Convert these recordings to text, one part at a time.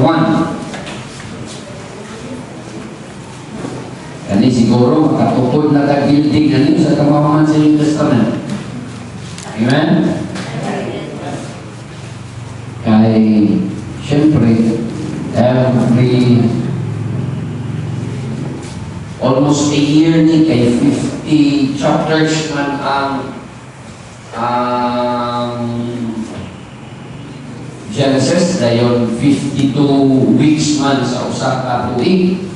1. Kani siguro makatukod na tag-building na niyo sa kamahaman sa New Testament. Amen? Kaya, siyempre, almost a year ni kay 50 chapters man ang Genesis, dayon 52 weeks man sa usa ka tuig.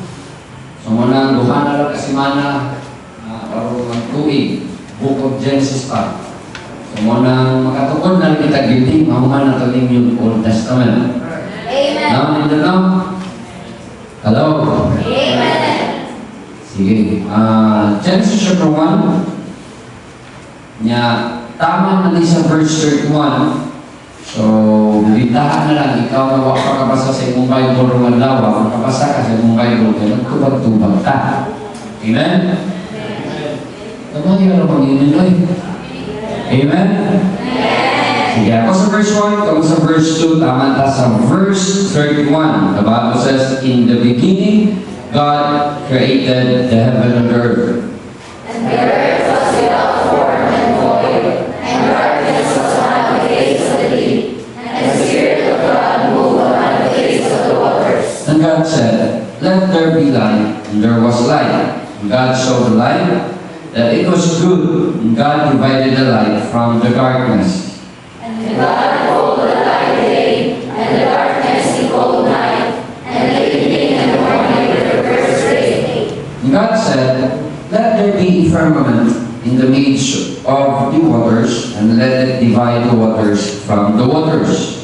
So muna duha na lang kasimana aron mag-tuig, Book of Genesis pa. So muna makatukod na kita gindi, mahuman na ito yung Old Testament. Amen. Now, nito na? Hello? Amen. Sige. Genesis chapter 1. Nya, tama na sa verse 31. So, bitahan na lang, ikaw na wak makabasa sa imong Bible o lawa, makabasa ka sa imong Bible, kaya nagtubag-tubag ka. Amen? Tamang yun ang Panginoon. Amen? Sige, ako sa verse 1, ako sa verse 2, tama ta sa verse 31. The Bible says, in the beginning, God created the heaven and earth. And the earth was without form and void, and darkness was upon the face of the deep, and the Spirit of God moved upon the face of the waters. And God said, let there be light, and there was light. And God saw the light, that it was good, and God divided the light from the darkness. And God called the light day, and the darkness he called night, and the evening and the morning were the first day. And God said, let there be a firmament in the midst of the waters, and let it divide the waters from the waters.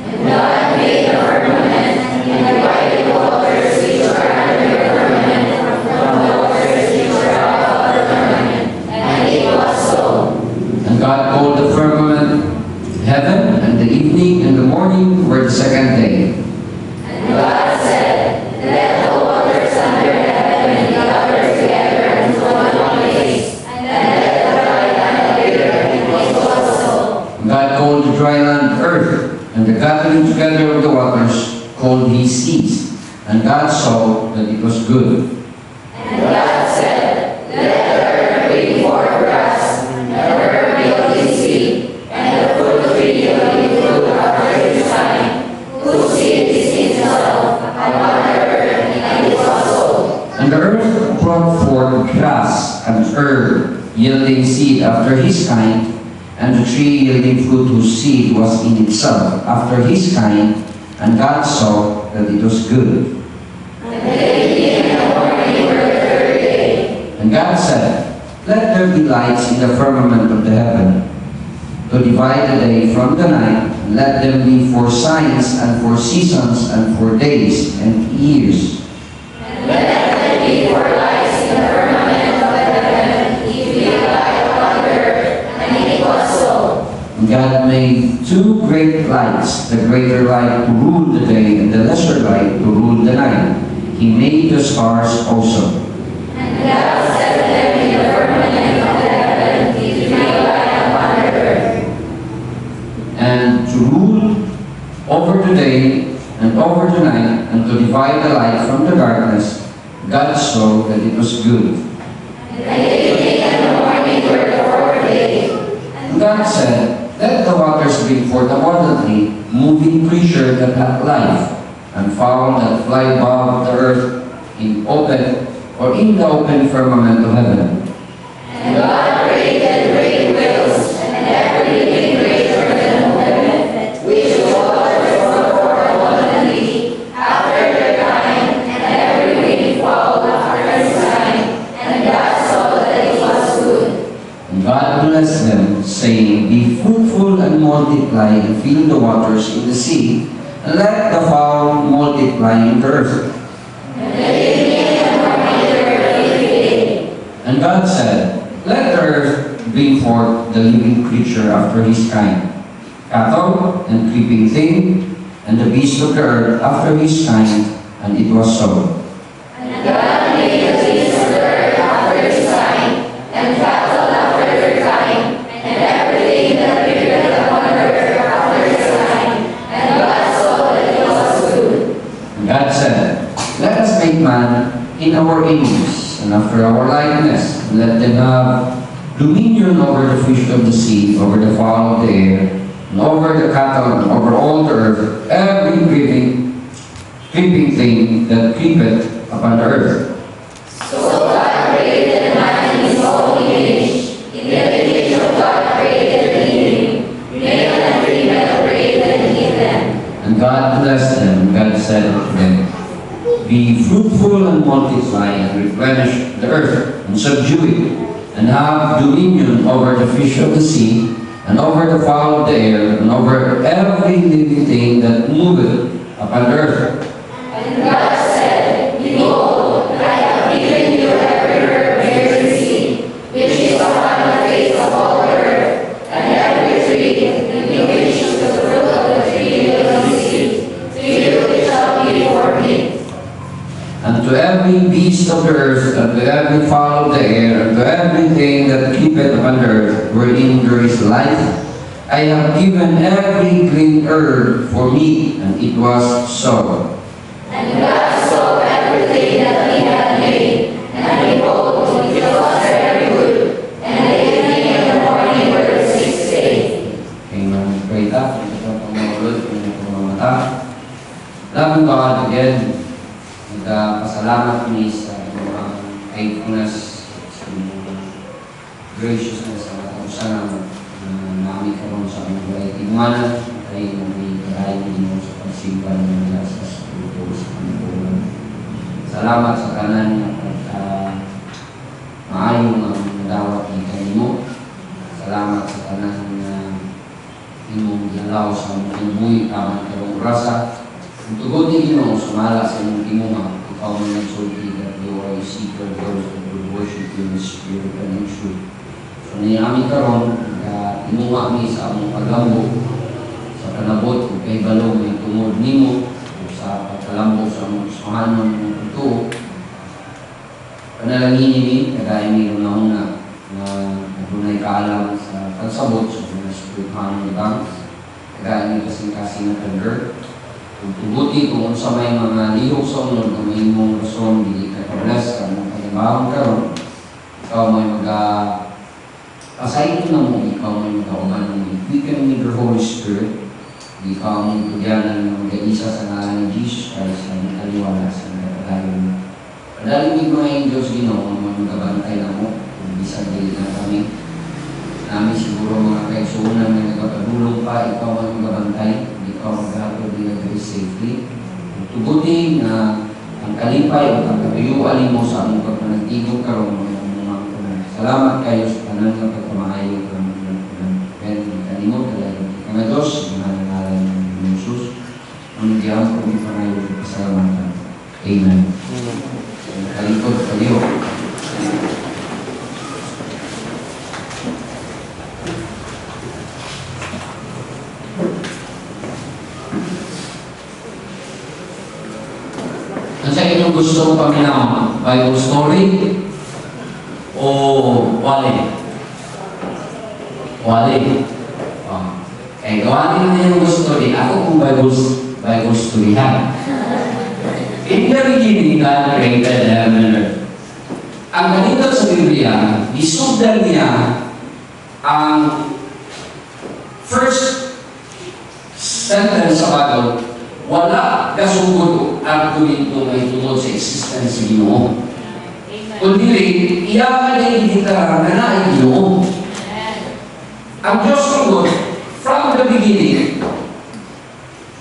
And God made the firmament, and divided the waters which are under the firmament from the waters which are above the firmament. And it was so. And God called the firmament heaven, and the evening and the morning were the second day. And God said, let the waters under the heaven be gathered together into one place, and let the dry land appear. And it was so. And God called the dry land earth, and the gathering together of the waters called he seas. And God saw that it was good. And God said, let the earth bring forth grass, and the herb yielding seed, and the fruit tree yielding fruit after its kind, whose seed is in itself upon the earth, and it was so. And the earth brought forth grass and herb, yielding seed after his kind, and the tree yielding fruit whose seed was in itself after his kind. And God saw that it was good. And the evening and the morning were the third day. And God said, let there be lights in the firmament of the heaven, to divide the day from the night, and let them be for signs, and for seasons, and for days, and years. And let them be for lights in the firmament of the heaven, to give light upon the earth. And it was so. And God made two great lights, the greater light to rule the day, and the lesser light to rule the night. He made the stars also. And God set them in the firmament of the heaven, to give light upon the earth. And to rule over the day and over the night, and to divide the light from the darkness, God saw that it was good. And the evening and the morning were the fourth day. And God said, let the waters bring forth abundantly moving creature that hath life, and fowl that fly above the earth in open or in the open firmament of heaven. And God created great whales, and every living creature that moveth, which waters forth abundantly, after their kind, and every winged fowl after his kind. And God saw that it was good. And God blessed them, saying, be fruitful and multiply, and fill the waters in the sea, and let the fowl multiply in the earth. And the evening and the morning were the fifth day. And God said, let the earth bring forth the living creature after his kind, cattle and creeping thing, and the beast of the earth after his kind, and it was so. And God made the beasts of the earth after his kind, and cattle after their kind, and everything that appeared upon the earth after his kind. And God saw that it was good. in our image and after our likeness. Let them have dominion over the fish of the sea, over the fowl of the air, and over the cattle, and over all the earth, every creeping thing that creepeth upon the earth. So God created man in his own image. In the image of God created him. Male and female created he them. And God blessed them, and God said to them, be fruitful and multiply, and replenish the earth, and subdue it, and have dominion over the fish of the sea, and over the fowl of the air, and over every living thing that moveth upon the earth. And God said, behold, I have given you every herb bearing seed, which is upon the face of all the earth, and every tree, in which the fruit of the tree yieldeth seed. To you it shall be for meat. And to every beast of the earth, and to every fowl of the air, and to everything that creepeth upon the earth, wherein there is life, I have given every green herb for meat, and it was so. And God saw everything that he had made, and behold, it was very good. And the evening and the morning were the sixth day. Amen. Pray that. Ito po mga ulit, ito po mga mata. Loving God, again, nagpasalamat kami sa mga faithfulness, sa mga graciousness, sa katapusan namin karoon sa aming buhay. Tigmanan ay may karayan mo sa pagsimba ng mga sa Espiritu sa Panginoon. Salamat sa kanan at maayong ang dawat ni kanimo. Salamat sa kanan na imong ginaw sa aming buhay tamang karong rasa. Kung tugod ni Ginoo, sumala sa imong timunga, ikaw man nagsulti that you are a seeker of those that will worship you in spirit and in truth. So niyami karon, timunga mi sa among paglambo, sa panabot, kung kay balong may tungod nimo, sa pagkalambo sa among suhanon ng ito. Panalangin ni, kagaya ni una na nagpunay kaalam sa pagsabot sa mga spirituhan ng ibang, kagaya ni kasing-kasing na tender. Kung tubuti kung sa may mga lihok sa unod na may mong rason, hindi ka kabless, ka mong kalimbahang karon, ikaw may aside na mo, ikaw may mag-auman mo, quicken with your Holy Spirit, ikaw may tugyanan ng mag-isa sa ngalan ni Jesus Christ, na kaliwala sa kapalayo mo. Padaling mo ngayon, Diyos Ginoo, mag-abantay na mo, kung bisang dili na kami. Namin siguro mga kaigsuunan na nagpapagulong pa, ikaw may mag-abantay, ikaw mag-ato din very safely. Tubuti na ang kalipay o ang kabiyuan mo sa among pagpanagtigong karon mga salamat kayo sa tanan ng pagkamaayo ng mga kanimo dalayan nga Dios nga ngalan ng Jesus. Ang diyan ko ni panayo pasalamatan. Amen. Kalikod kayo. Sa inyong gusto paminaw, Bible story o wali? Wali. Kaya gawin na yung gusto rin. Ako kung Bible story ha. In the beginning, God created heaven and earth. Ang ganito sa Biblia, isugdan niya ang first sentence sa Bible. Wala kasugod ang tuminto na itulod sa existence sa Ginoo. Kundi iyakan na idiklara na na Ginoo. Ang Diyos sugod, from the beginning,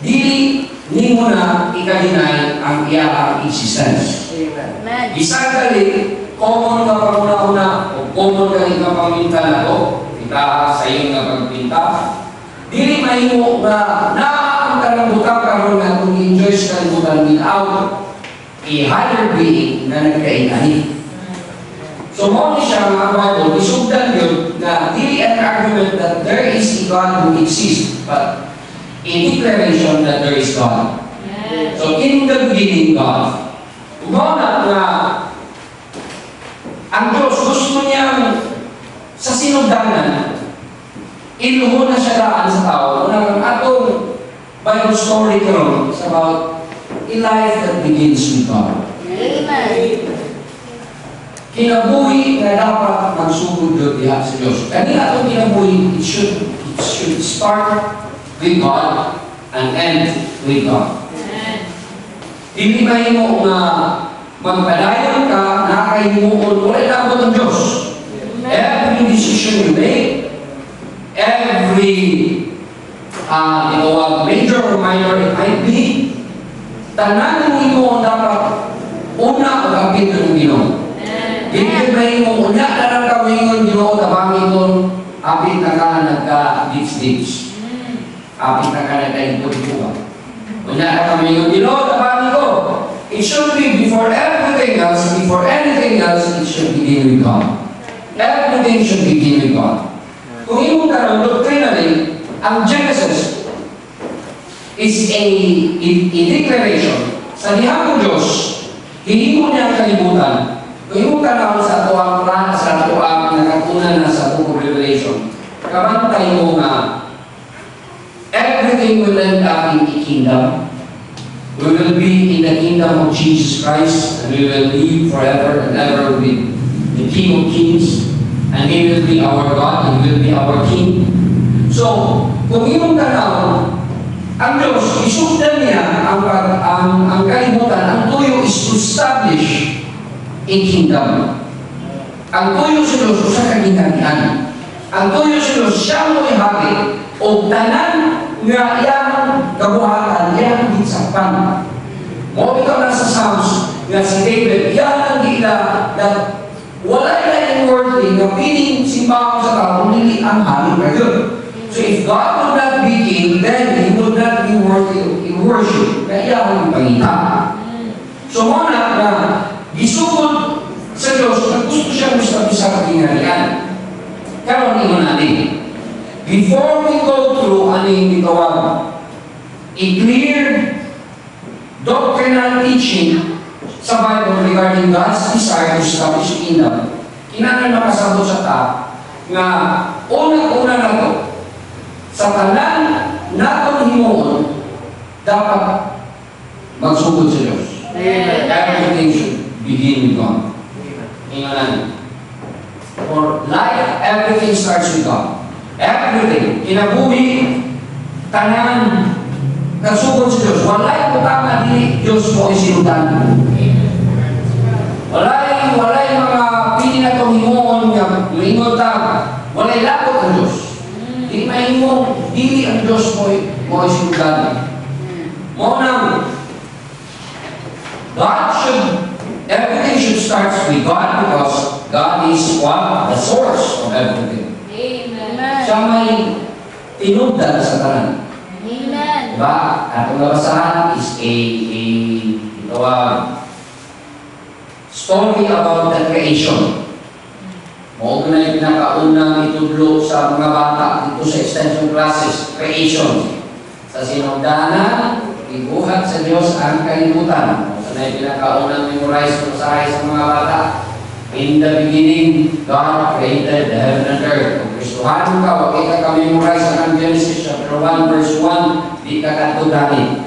dili nimo na ikalinay ang iyakang existence. Isang kali, common ka panguna-una o common ka ikapaminta na to, kita sa iyong napagpinta, dili mahimo na ang kalambutan karon nga kung enjoy sa kalambutan without a higher being na nagkainahi. So mo ni siya mga Bible, isugdan yun na dili an argument that there is a God who exists, but a declaration that there is God. So in the beginning, God. Umauna na ang Diyos gusto niyang sa sinugdanan, iluho na siya daan sa tao. Unang atong Bible story karon is about a life that begins with God. Amen. kinabuhi na dapat magsugod yun diha sa Diyos. Kanina itong kinabuhi, it should start with God and end with God. Hindi mahimo nga magpadayon ka, nakahimuon, wala labot ang Diyos. Every decision you make, every major or minor it might be, tanan ng imo dapat una pag-apit ng Ginoo. Hindi mahimo unya na lang kamingon Ginoo tabangin kon apit na ka nagka-ditch-ditch. Apit na ka nagka-ikot-ikot. Unya na kamingon Ginoo tabangin ko. It should be before everything else, before anything else, it should begin with God. Everything should begin with God. Kung imo karon doctrinally, ang Genesis is a declaration sa dihang ng Diyos, hihimo niya ang kalibutan. Kung imo karon sa tuwang plan, sa tuwang nakatunan na sa Book of Revelation, kabantay mo nga everything will end up in a kingdom. We will be in the kingdom of Jesus Christ, and we will live forever and ever with the King of Kings, and He will be our God, and He will be our King. So, kung iyong tanaw, ang Diyos, isugdan niya ang kalimutan, ang tuyo is to establish a kingdom. Ang tuyo sa Diyos, sa kaginganian. Ang tuyo sa Diyos, siya mo ihagi, o tanan nga iyang kabuhatan, iyang gitsapan. Mo ikaw nasa Psalms, nga si David, yan ang gila, na wala na yung worthy, nga piling simbahan sa tao, hindi ang hamil na yun. So if God would not be king, then He would not be worthy in worship. Kaya ang pangita. So muna na gisugod sa Diyos na gusto siyang gusto sa kaginganian. Karon imo natin. Before we go through aning gitawag a clear doctrinal teaching sa Bible regarding God's desire to establish a kingdom, kinahanglan makasabot sa ta nga una-una na to sa tanan natong himuon dapat magsugod sa Diyos. Everything should begin with God. Ingalan. For life, everything starts with God. Everything. Kinabuhi, tanan, nagsugod sa Diyos. Walay po tama di Diyos mo isinutan. Walay mga pili na itong himuon nga lingon tama. Walay lakot ang Diyos. Di mahimo, dili ang Diyos mo isinutan. Mo nang everything should start with God because God is what? The source of everything. Amen. Siya may tinubdan sa tanan. Amen. Diba? Atong nabasahan is a story about the creation. Mo na yung pinakaunang itudlo sa mga bata dito sa extension classes, creation. Sa sinugdanan, ibuhat sa Diyos ang kalibutan. Mo na yung pinakaunang memorize sa mga bata. In the beginning, God created the heaven and earth. Kung Kristohan ka, wag ka memorize ang Genesis chapter 1 verse 1, di ka katudani.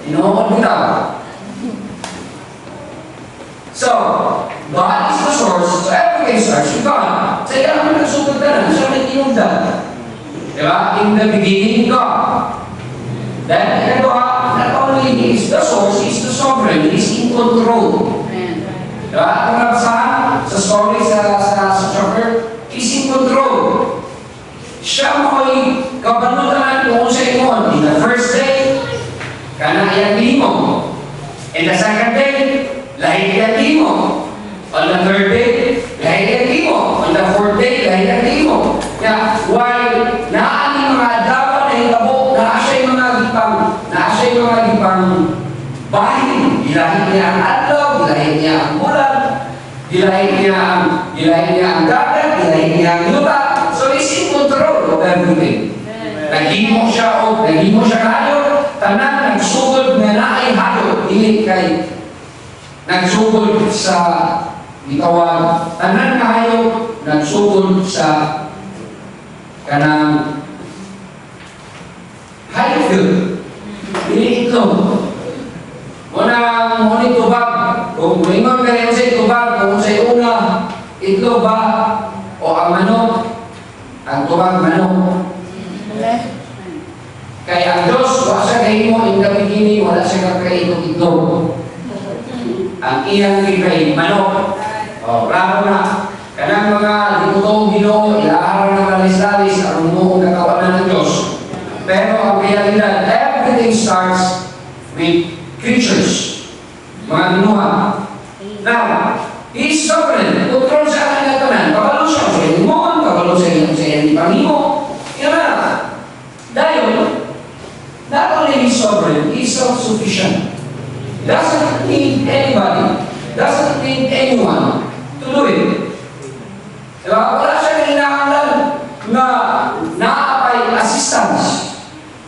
Inoon mo na. So, God is the source, so everything starts with God. Sa iya naman nagsugod ka na, siya may tinugdan. Diba? In the beginning, God. Then, not only He is the source, He is the sovereign, He is in control. Diba? Kung nabasahan sa story sa chapter, He's in control. Siya mo'y kabanutan kung sa ingon. In the first day, kanayang limo. In the second day, lahigyan limo. On the third day, lahigyan limo. On the fourth day, lahigyan limo. Kaya, while naani mga dapat na hitabo, naasya yung mga gipang bahin. Gilahin niya ang adlaw, gilahin niya ang bulan, gilahin niya ang dagat, gilahin niya ang yuta. So, he's in control of everything. Naghimo siya kayo, tanan nagsugod na naay hayo, dili kay nagsugod sa itawag, tanan na hayo, nagsugod sa kanang hayop yun. Dili ito. Munang tubag, kung ingon kayo sa itubag, kung sa una, itlog ba o ang manok, ang tubag manok. Kaya ang Diyos, wala siya kayo mo, in the beginning, wala siya kakain ng itlog. Ang iyang kikain, manok. O, klaro na. Kanang mga ditutong Ginoo, ilaaraw ng lalis-lalis, ang umuong kakawanan ng Diyos. Pero ang realidad, everything starts with creatures. Mga binuha. Now, He is sovereign. Kontrol sa aking natanan. Kabalo siya sa ilimon, kabalo sa iyong ipangimo. Yan na. Dahil, not only He is sovereign, He is self-sufficient. Doesn't need anybody, doesn't need anyone to do it. Diba? Wala siya hinahanglan na naapay assistance.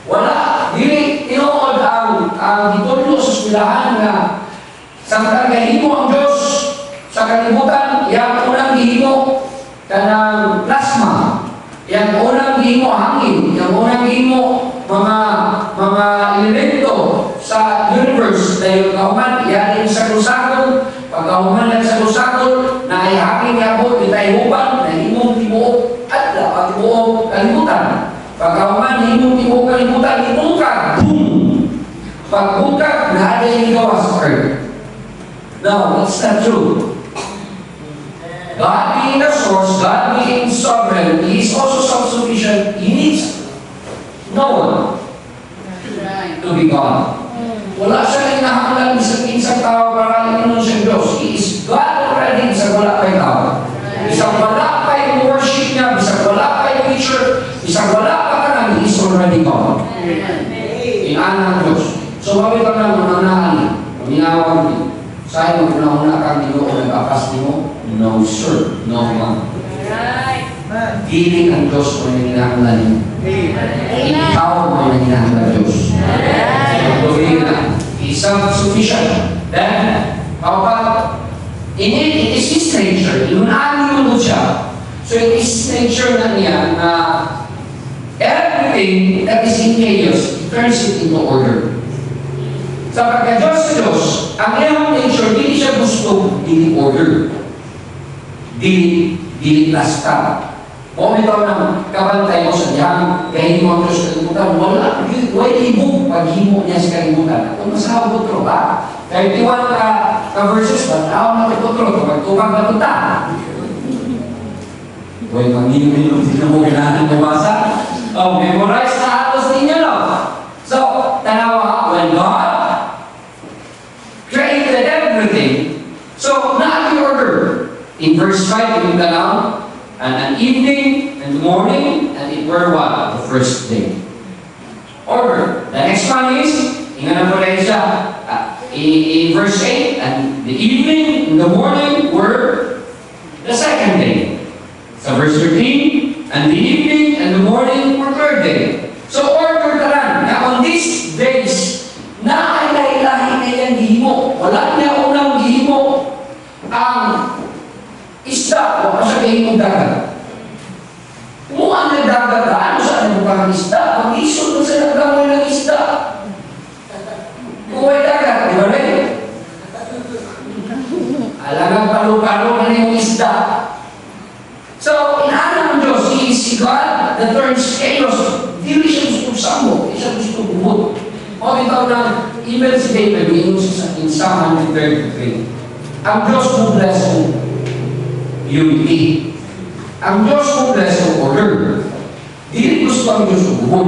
Wala. Dili, tinuod ang gitudlo sa eskwelahan na samtang gahimo ang Diyos sa kalibutan, yang unang gihimo kanang plasma, yang unang gihimo hangin, yang unang gihimo mga elemento sa universe dahil kauman yan sa lusakon, pagkauman lang sa lusakon na ay hangin yabot, itay huban na imong tibuok at dapat tibuok kalibutan. Pagkauman imong tibuok kalibutan, ibungkag, boom! Pagbungkag na ada yung gawa sa earth. No, that's not true. God being the source, God being sovereign, He is also self-sufficient. He needs no one to be God. Wala siya hinahanglan isang tao para inunon siya Diyos. He is God already, bisag wala pa yung tao. Bisag wala pa yung worship niya, bisag wala pa yung picture, bisag wala pa ka na, He is already God. Inaan ng Diyos. So, mabit ka na mananahan, maminawag niyo. Sa'yo, una-una kang Ginoo, nag-apas mo? No, sir. No one. Dili ang Diyos mo na hinahanglan niyo. Ikaw mo na hinahanglan Diyos. He's self-sufficient. Then, how about, it is His nature. Inunahan mo siya. So, it is nature na niya na everything that is in chaos, He turns it into order. Sa pagka-Diyos sa Diyos, ang iyong nature, hindi siya gusto, hindi order. Dili plasta. O ito ng kabantay mo sa diyang, kahit mo ang Diyos kalimutan, wala libog paghimo niya sa kalimutan. Kung masahabot ko ba? Kahit iwan ka verses, ba't ako nakipotro? Magtubag na punta. Uy, pag-himo-himo, hindi na mo kailangan mabasa. Oh, memorize na atos ninyo, no? So, tanawa, when God created everything, so not the order. In verse 5, yung tanaw, and an evening and morning, and it were what? The first day. Order. The next one is, ingana po rin siya, in verse 8, and the evening and the morning were the second day. So verse 13, and the evening and the morning were third day. So order ka lang. Now on these days, na ay lahi na yan gihimo. Wala niya unang gihimo ang isda o sa kahimong dagat. Kung ang nagdagat ka, ano sa nagdukang isda? Mag-isod mo sa nagdamoy ng isda. Kung ay dagat, di ba rin? Alagang palo-palo na yung isda. So, inaanang ng Diyos, He is God that turns chaos. Hindi siya gusto sambo, hindi siya gusto bubot. O ito ng email si David, in Psalm 133. Ang Diyos mo bless mo unity. Ang Diyos mo bless mo order. Dili gusto ang Diyos mo bubot.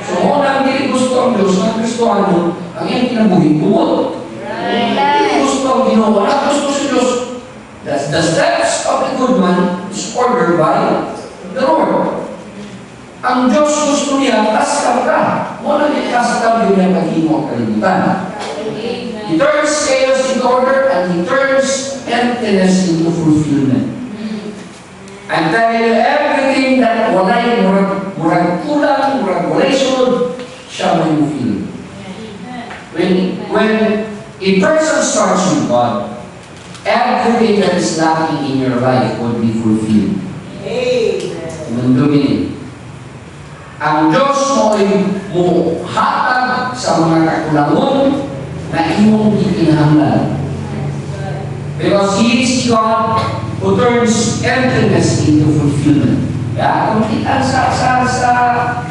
So, unang dili gusto ang Diyos, ang gusto mo, ang iyong kinabuhin bubot. Dili gusto ang Ginoo, wala gusto si Diyos. The steps of the good man is ordered by the Lord. Ang Diyos gusto niya, taskal ka. Muna niya taskal yun yung paghimo at kalimutan. He turns chaos into order and He turns emptiness into fulfillment. I'm telling you, everything that walay, murag kulang, murag walay sunod, siya may fulfill. When a person starts with God, everything that is lacking in your life will be fulfilled. Mundo ini. Ang Diyos mo ay muhatag sa mga kakulangon na imong ikinahanglan. Because He is God who turns emptiness into fulfillment. Kaya kung kita sa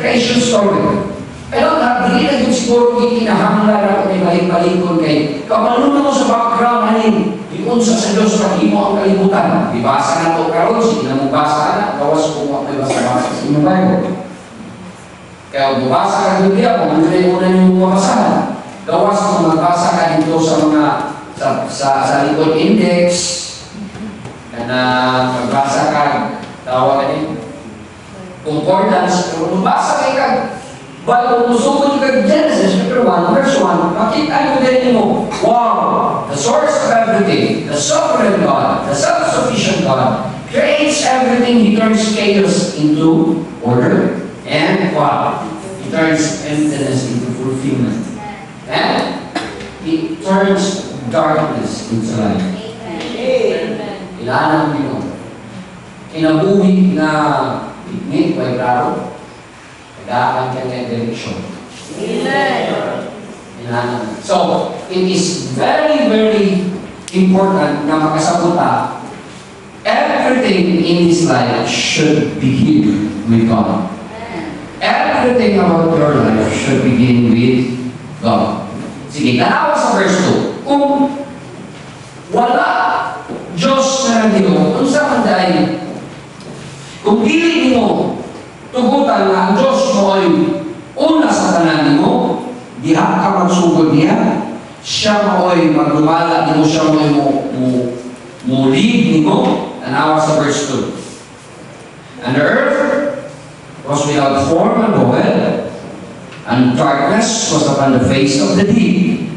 creation story, I don't have, hindi na yun siguro kinahanglan ako may balik-balikon kay kamalunod mo sa background hanin, yun sa Diyos pati mo ang kalimutan. Ibasa na ito karon, sige na mong basa na, gawas kung ako basa-basa sa inyong Bible. Kaya bubasa ka Biblia, kung ano yung una yung mabasahan. Gawas kung magbasa ka dito sa mga sa likod index, na magbasa ka, tawag ka din, concordance, kung magbasa ka ka, but kung musukod ka Genesis chapter 1, verse 1, makita nyo din mo, wow, the source of everything, the sovereign God, the self-sufficient God, creates everything, He turns chaos into order, and what? He turns emptiness into fulfillment. And He turns darkness into light. Ilan ang Ginoo. Kinabuhi na ignit by klaro, nag-aakan ka ng direksyon. So, it is very, very important na makasabuta everything in this life should begin with God. Everything about your life should begin with God. Sige, tanawa sa verse 2. Kung wala Diyos na nandito, kung sa manday, kung dili mo tugutan na ang Diyos mo ay una sa tanan mo, diha ka magsugod niya, siya mo ay maglumala mo, siya mo ay lead mo, tanawa sa verse 2. And the earth was without form and void, and darkness was upon the face of the deep,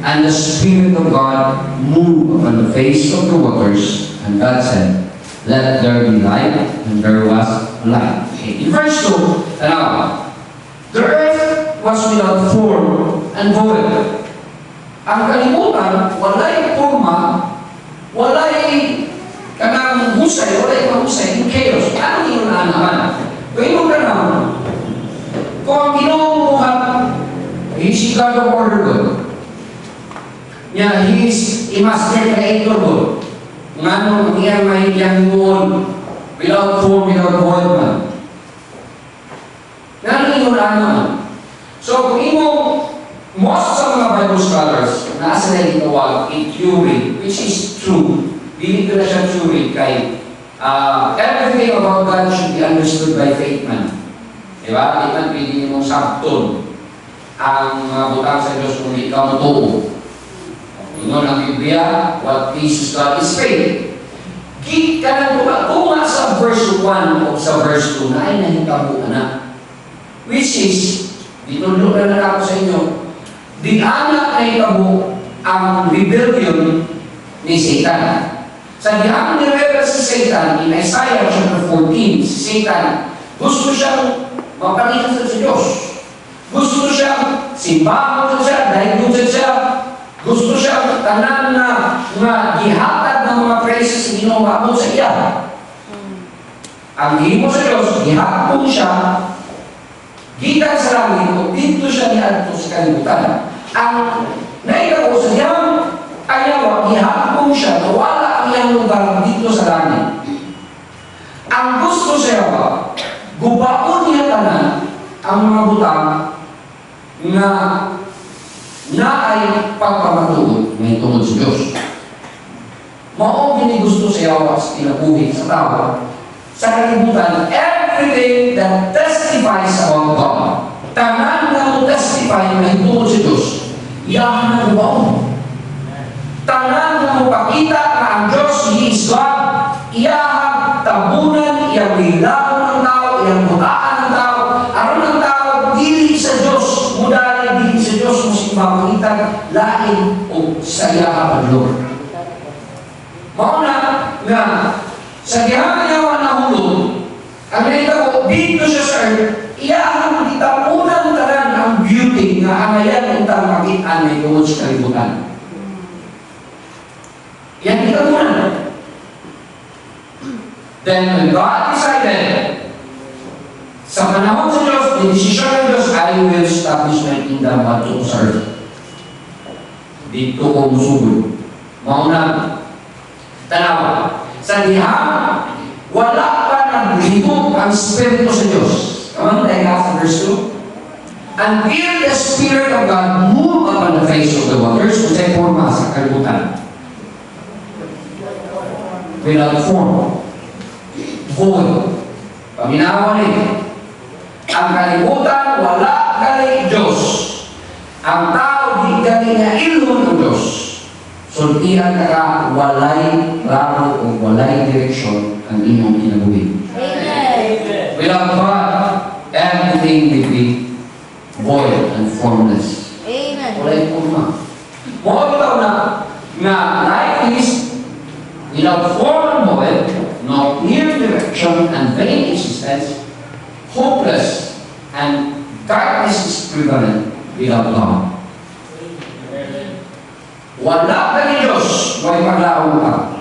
and the Spirit of God moved upon the face of the waters. And God said, let there be light, and there was light. Okay. In verse 2, the earth was without form and void. Ang kalimutan, walay forma, walay kanang husay, walay mahusay, in chaos. Ano yung naanaman? Kung ino ka naman, kung ang ginumuhan, He's God of order God. He is a master creator God. Nga nung iyang mahigyan noon, without form, without void man. Nga nung ino naman. So kung imo, most sa mga Bible scholars, nasa na ginawag a theory, which is true. Dili ko na siya theory kay everything about God should be understood by faith man. Diba? Di man pwede mong sabton ang mga butang sa Diyos kung ikaw matuo. Ingon ang Biblia, what pleases God is faith. Kit ka ng kung sa verse 1 o sa verse 2 na ay nahitabo na. Which is, dinunod na ako sa inyo, di anak na itabo ang rebellion ni Satan. Sa dihang nirevela si Satan in Isaiah chapter 14, si Satan gusto siyang mapalitan sa Diyos. Gusto siyang simbahan siya, dahil gusto siya, gusto siyang tanan na gihatag ng mga praises sa Ginoo abot sa iya. Ang himo sa Diyos, gihapon siya, gitan sa langit, o dito siya niadto sa kalibutan. Ang naitaw sa diyang ayaw, gihapon siya, na wala ang iyang lugar dito sa langit. Ang gusto siya ba, gubaon niya tanan ang mga butang na ay pagpapatuod ng tungod sa Diyos. Mao gini gusto siya sa tinabuhi sa tao. Sa kalibutan, everything that testifies about God, tanan na mo testify na tungod sa Diyos, iyahan na gubaon. Tanan na mo pakita na ang Diyos, He is God, iyahan tabunan, iyang bilawan ng tao, iyang butaan ng tao, aron ng tao, dili sa Diyos, mudali, dili sa Diyos, mapangitan, lain o sa iyahan ng Lord. Mauna nga, sa gihangayawan na hulog, ang naita ko, dito siya sa earth, iyahan kita unang tanan ang beauty na hangayan untang makitaan na tungod sa kalibutan. Yan kita muna. Then when God decided, sa panahon sa Diyos, dinesisyon ng Diyos, I will establish my kingdom at sa earth. Dito ko musugod. Mauna, Tanawa, sa diha, wala pa naglibog ang Espiritu sa Diyos. Come on, tayo ka sa verse 2. Until the Spirit of God move upon the face of the waters, kung sa'yo forma sa kalibutan. Without form. Void. Paminawa rin. Ang kalibutan, wala gali Diyos. Ang tao, di gali nga ilon ng Diyos. Sultihan ka walay plano o walay direksyon ang inyong kinabuhi. Amen. Without God, everything will be void and formless. Amen. Walay forma. Mo ikaw na like this, without form and void, no clear direction and vain existence, hopeless and darkness is prevalent without God. Wala ka ni Diyos, may paglaong ka.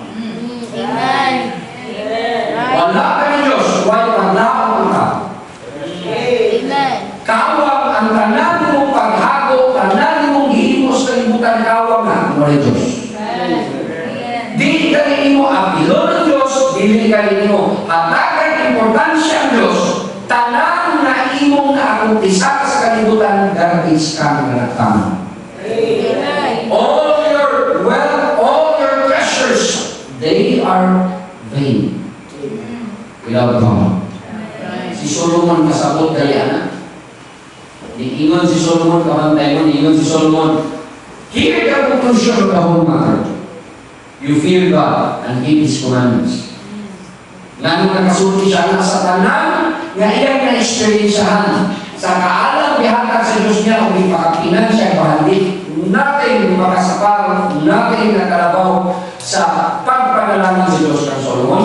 Amen. Wala ka ni Diyos, may paglaong ka. Amen. Kawang ang tanan mong paghago, tanan mong hihimos kalibutan kawang na, wala Diyos. Di ka rin mo apilo ng Diyos, dili ka rin mo hatagan importansya ng Diyos, tanan na imong naakuntisa sa kalibutan, garbage ka ng nagtama. Amen. All your wealth, all your treasures, they are vain without God. Si Solomon kasabot kaya na. Ingon si Solomon, kamantay mo, ingon si Solomon, here the conclusion of the whole matter. You fear God and keep His commandments. Nga nung nakasulti siya na sa tanan, nga iyang na-experiencehan sa kaalam bihatag sa Diyos niya kung ipakapinan siya bahandi, natin makasapal, natin nakalabaw sa pagpanalangin sa Diyos ng Solomon.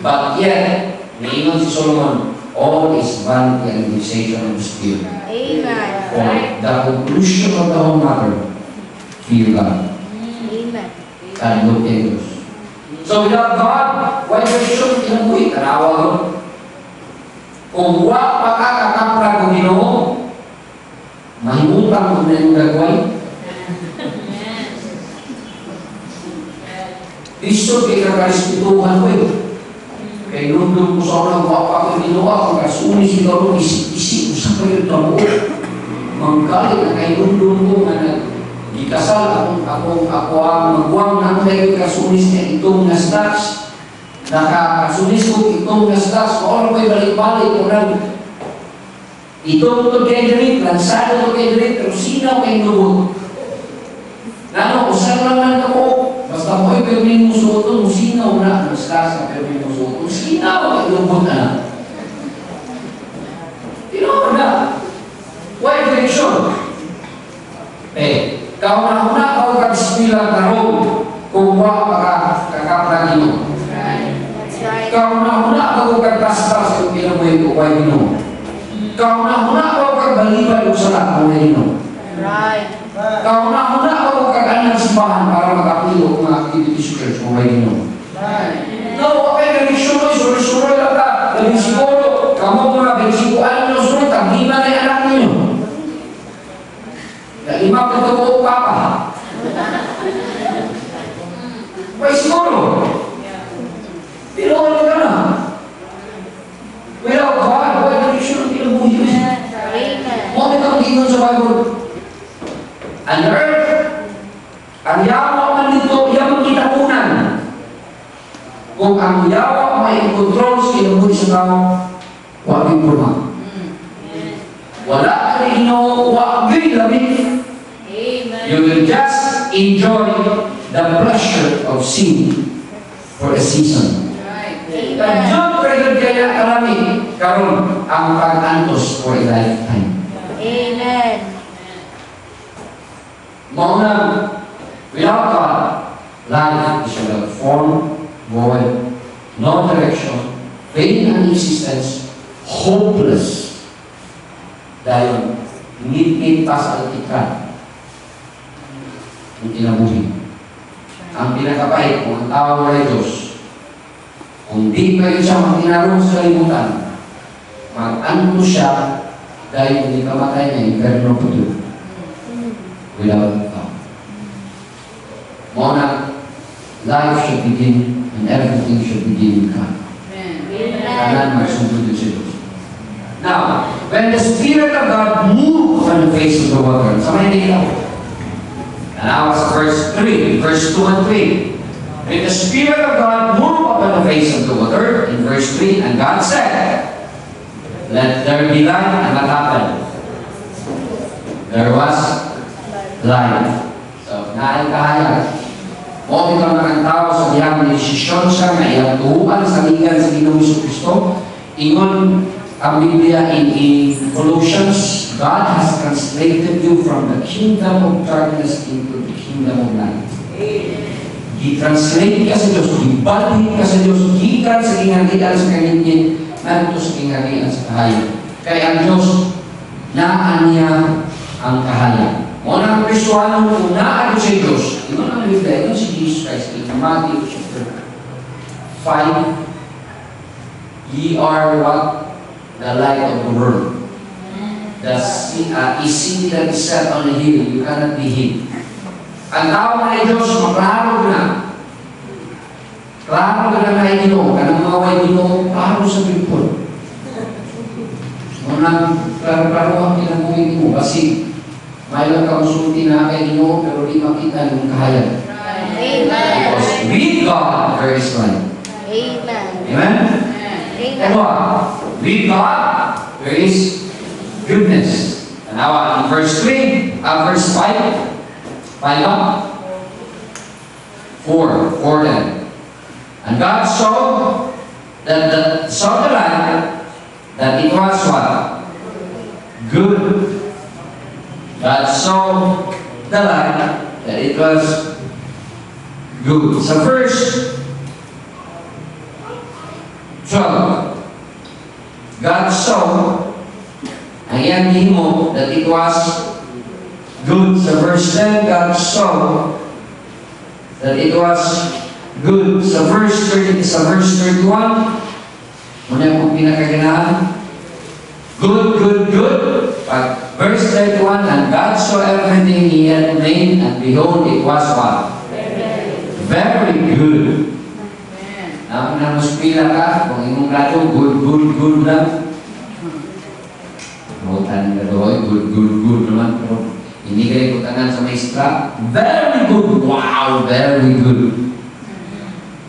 But yet, niingon si Solomon, all is vanity and vexation of the spirit. Amen. For the conclusion of the whole matter, fear God Amen. and look at Diyos. So without God, why should kinabuhi? Tanawa ko. Kung wa makakakapra kung Ginoo, mahimutang kung na yung gagawin. Iso kay kakarisituhan ko eh. Kaya nundun ko sa orang, wapa ko ginawa, kung kasuni siguro, isip-isip, sa kayo tamo. Manggalit na kay nundun ko, na ikasal ako ang magwang na kayo kasunis niya itong nastas. Nakakasunis ko itong nastas, kung ano ko'y balik-balik, kung ano, itong ito kay David, lansado ito kay David, pero sinaw kay nubot. Nano, usang lang ako, basta mo'y permin mo suoton, musinaw na, nastas na permin mo suoton, musinaw kay nubot na. Tinoon na. Why direction? Kauna-una ako kag-spila karong kung wa kakapra Ginoo. That's right. Kauna-una ako kag-tastas kung kinabuhi ko kay Ginoo. Kauna-una ako kag-balibay o salat ko kay Ginoo. Right. Kauna-una ako kag-anang simbahan para makapilo kung mga activities church ko kay Ginoo. No, okay, nag-isyon mo, suroy-suroy lang ka. Nag-isiguro, kamo mga begsikuan nyo, suroy, taglima na yung anak ninyo. Lima ko ito papa. May siguro. Pero ano ka na? Without God, why direction ang kinabuhi mo? Amen. Mo ito ang gingon sa Bible. An earth, ang yawa man dito, yaman kitapunan. Kung ang yawa may control sa kinabuhi sa tao, wag yung purma. Wala ka rin wag yung lamig. You will just enjoy the pleasure of sin for a season. Diyon pwede kaya kalami karon ang pag-antos for a lifetime. Amen. Mauna, without God, life is without form, void, no direction, vain and existence, hopeless. Dahil ngit-ngit pa sa altikan ang kinabuhi. Ang pinakapait kung ang tao ay Diyos, kung di kayo siya makinarong sa kalimutan, mag-anto siya dahil hindi kamatay niya, inferno po ito. Without God. Mona, life should begin everything should begin with God. Tanan magsugod yun sa Diyos. Now, when the Spirit of God moved on the face of the water, sa may nila. And that was verse 2 and 3. When the Spirit of God moved upon the face of the water, in verse 3, and God said, "Let there be light," and what happened? There was light. So, naikahayag. O bitaw na ang tao sa dihang desisyon siya na iyang tuhuan sa ligan sa Ginoong Jesucristo. Ingon ang Biblia in Colossians, God has translated you from the kingdom of darkness into the kingdom of light. I-translate ka sa Diyos, ibalik ka sa Diyos, gikan sa kingharian sa kaningin, nanto sa kingharian sa kahayag. Kaya ang Diyos, naan niya ang kahayag. Muna ang Kristohanon, kung naan sa Diyos, ito ang Biblia, ito si Jesus Christ, in Matthew chapter 5, ye are what? The light of the world. The city that is set on a hill, you cannot be hid. Ang tao na Diyos, maklaro na. Klaro ka na na Ginoo, kanang mga way Ginoo, klaro sa people. Unang klaro ang kinabuhin mo, kasi may lang kamusulti na kay Ginoo, pero di makita yung kahayag. Amen. Because with God, there is light. Amen. Amen? And what? With God, there is goodness. And now, in verse 3, verse 5, 5 up? 4 then. And God saw the light, that it was what? Good. God saw the light, that it was good. So verse 12, God saw, ayan mo, that it was good. Sa verse 10, God saw that it was good. Sa verse 31, muna yung pinakaganahan, good. But verse 31, and God saw everything He had made, and behold, it was what? Very good. Na mas pila ka, kung imong plato, good lang. Hutan ka doon, good naman. Pero hindi kayo kutanan sa maestra, very good. Wow, very good.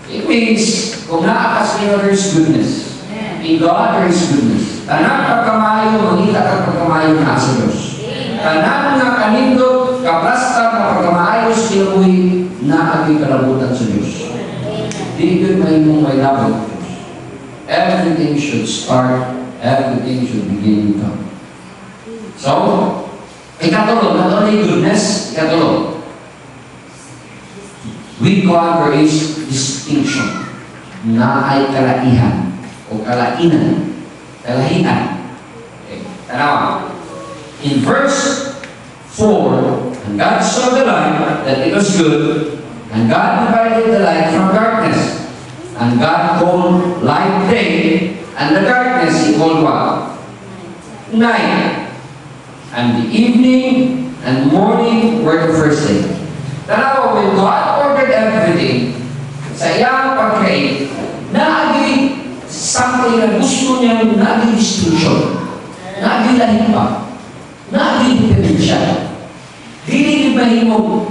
It means, kung naakas niyo, there is goodness. In God, there is goodness. Tanang pagkamayo, mangita ka pagkamayo na sa Diyos. Tanang nga kanindot, kaplasta na pagkamayo sa Diyabuhi, na aking kalabutan sa Diyos. Di good may mong may labot. Everything should start, everything should begin with God. So, ikatulog, not only goodness, ikatulog. With God, there is distinction. Na ay kalaihan o kalainan. Kalahian. Okay. Tanawa. In verse 4, and God saw the light, that it was good, and God divided the light from darkness. And God called light day, and the darkness He called what? Night. And the evening and morning were the first day. Tanawa, when God ordered everything, sa iyang pag-create, naagi something na gusto niya, naagi distinction, naagi lahin pa, naagi diferensya. Dili mahimog,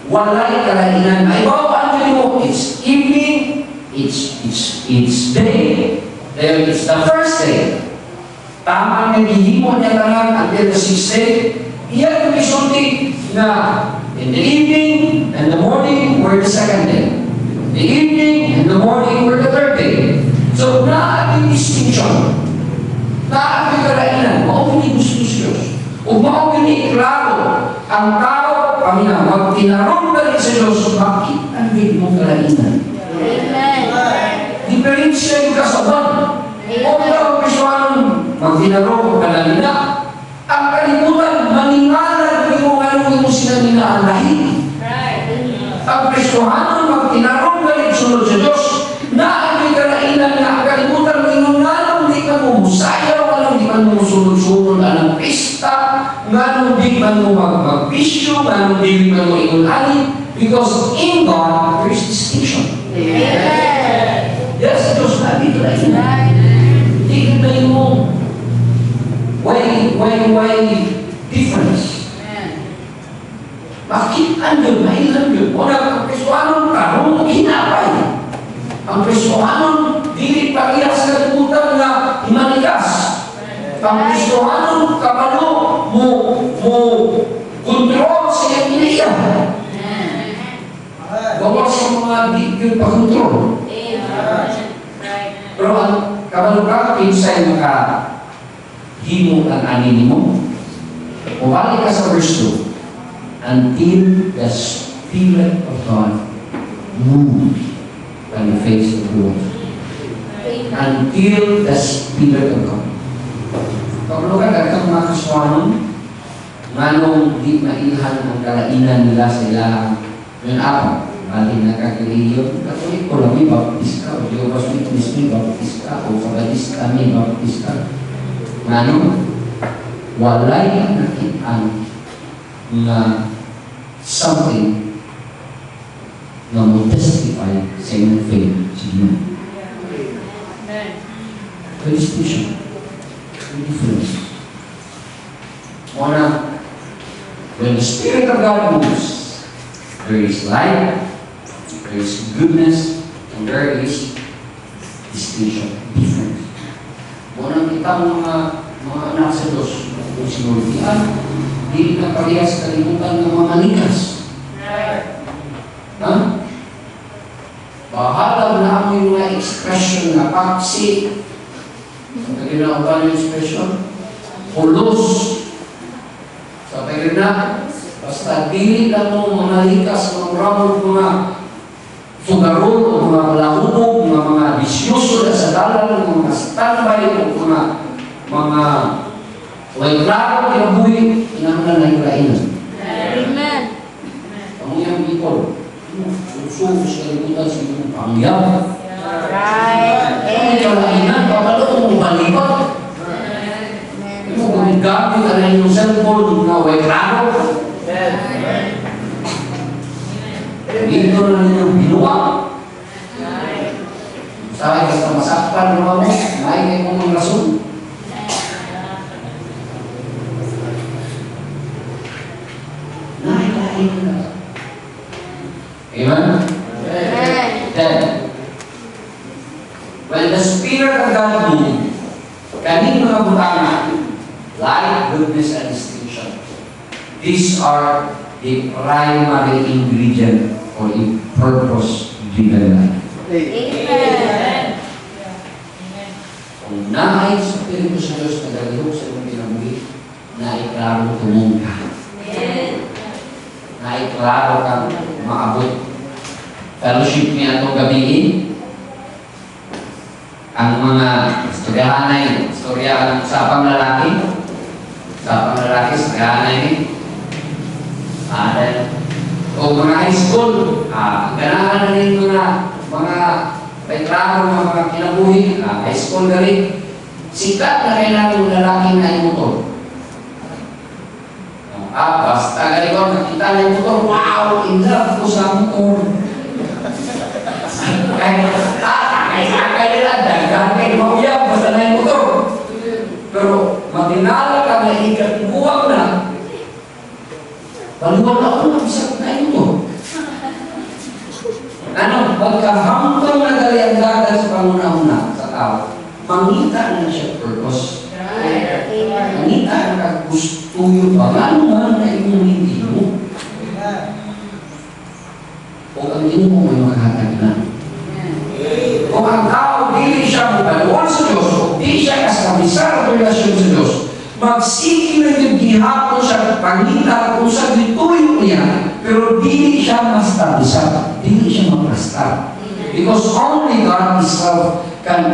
walay kalainan. Ay, bawaan mo, it's evening, it's day, then it's the first day. Tama nga gihimo niya lang until the sixth day. Iyan yung isulti na in the evening and the morning were the second day. The evening and the morning were the third day. So, naaging distinction. Naaging kalainan. Maugin gusto sa Diyos. O maugin iklaro ang tao, pamina, magtinarong balik sa Diyos, makita din mo kalainan. Amen. Diferensya yung kasaban. O daw Kristohanon, magtinarong kalainan. Ang kalimutan, maningalan mo anong mo sila nila ang lahi. Ang Kristohanon, magtinarong balik sunod sa Diyos, na ang kalainan na ang kalimutan mo inong nanong di ka mo musayaw, anong di man mo sunod-sunod, anong pista, anong di man mo magpisyo, anong di man mo inong ali, because in God, there is distinction. Yes, Diyos na dito na ina. Hindi na yung way difference. Bakit andun, mailan yun? Wala ang Kristohanon, karong hinapay. Ang Kristohanon, dili pagiya sa kalimutan na himanikas. Ang Kristohanon, kabalo, mo kontrol sa iyang iniya. Bawas sa mga di yun pa-kontrol. Pero ang kabalo ka, kinsay himo ang anin mo. Umali ka sa verse 2. Until the Spirit of God moves on the face of the world. Until the Spirit of God. Kabalo ka, kagkang mga kaswanon, manong di mailhan ang kalainan nila sa ilang yun apa. Bali na kagaliyon, Katolik ko lang may baptis ka, o Jehovah's Witness may baptis ka, o Kabadista may baptis ka. Ano? Walay nakitaan na something na mo testify sa inyong faith sa inyo. Felicitation. Difference. Una, when the Spirit of God moves, there is light, there is goodness, and there is distinction, difference. Una kita mga anak sa Diyos, kung sinultian, hindi na parehas kalimutan ng mga likas. Ha? Bahalag na ang mga expression na paksi. Sa pagkina ba yung expression? Pulos. Sa pagkina, basta dili lang mo mga likas, mga ramon, mga sugarol, o mga malahubog, mga bisyoso na sa dalan, mga standby, o mga klaro, kinabuhi, inanglan na yung kainan. Amen. Ang iyang people, suso, sa kalimutan, sa inyong pangyam. Right. Ang iyang kainan, papalo mo balipat. Ito, gumigamit ka na yung cellphone, na way klaro. Dito na ninyong binuwa. Sabi ka sa masakpan naman mo, may kayo mong rason. Amen? Then, when the Spirit of God moves, kaning mga butana, light, goodness, and distinction, these are the primary ingredient for a purpose-driven life. Amen. Kung naay sa Espiritu sa Diyos na galihok sa iyong kinabuhi, naiklaro tumong ka. Naiklaro kang maabot. Fellowship niya itong gabihin. Ang mga istoryahanay, istorya sa panglalaki, sa istoryahanay ni. O mga high school, ganahan na rin mga reklamo ng mga kinabuhi, high school na rin. Sikat na kailangan ng lalaki na yung motor. Basta galikon, nakita na yung motor, wow, in love ko sa motor. Kaya nila, dagang kayo mauyab, basta na yung motor. Pero matinala ka na ikat buwag na. Baliwan ako na bisag na ito. Ano, pagkahambang na gali ang dagat sa panguna-una sa tao, mangita na siya purpose. Mangita na gusto yung pagano man na yung hindi mo. O ang hindi mo may makahatag na. Kung ang tao dili siya magkaluan sa Diyos, o di siya kasabisar ang relasyon sa Diyos, magsiki na yung gihapon siya pangita kung sa dituyo niya, pero dili siya mastabisar, dili siya maplastar. Because only God Himself can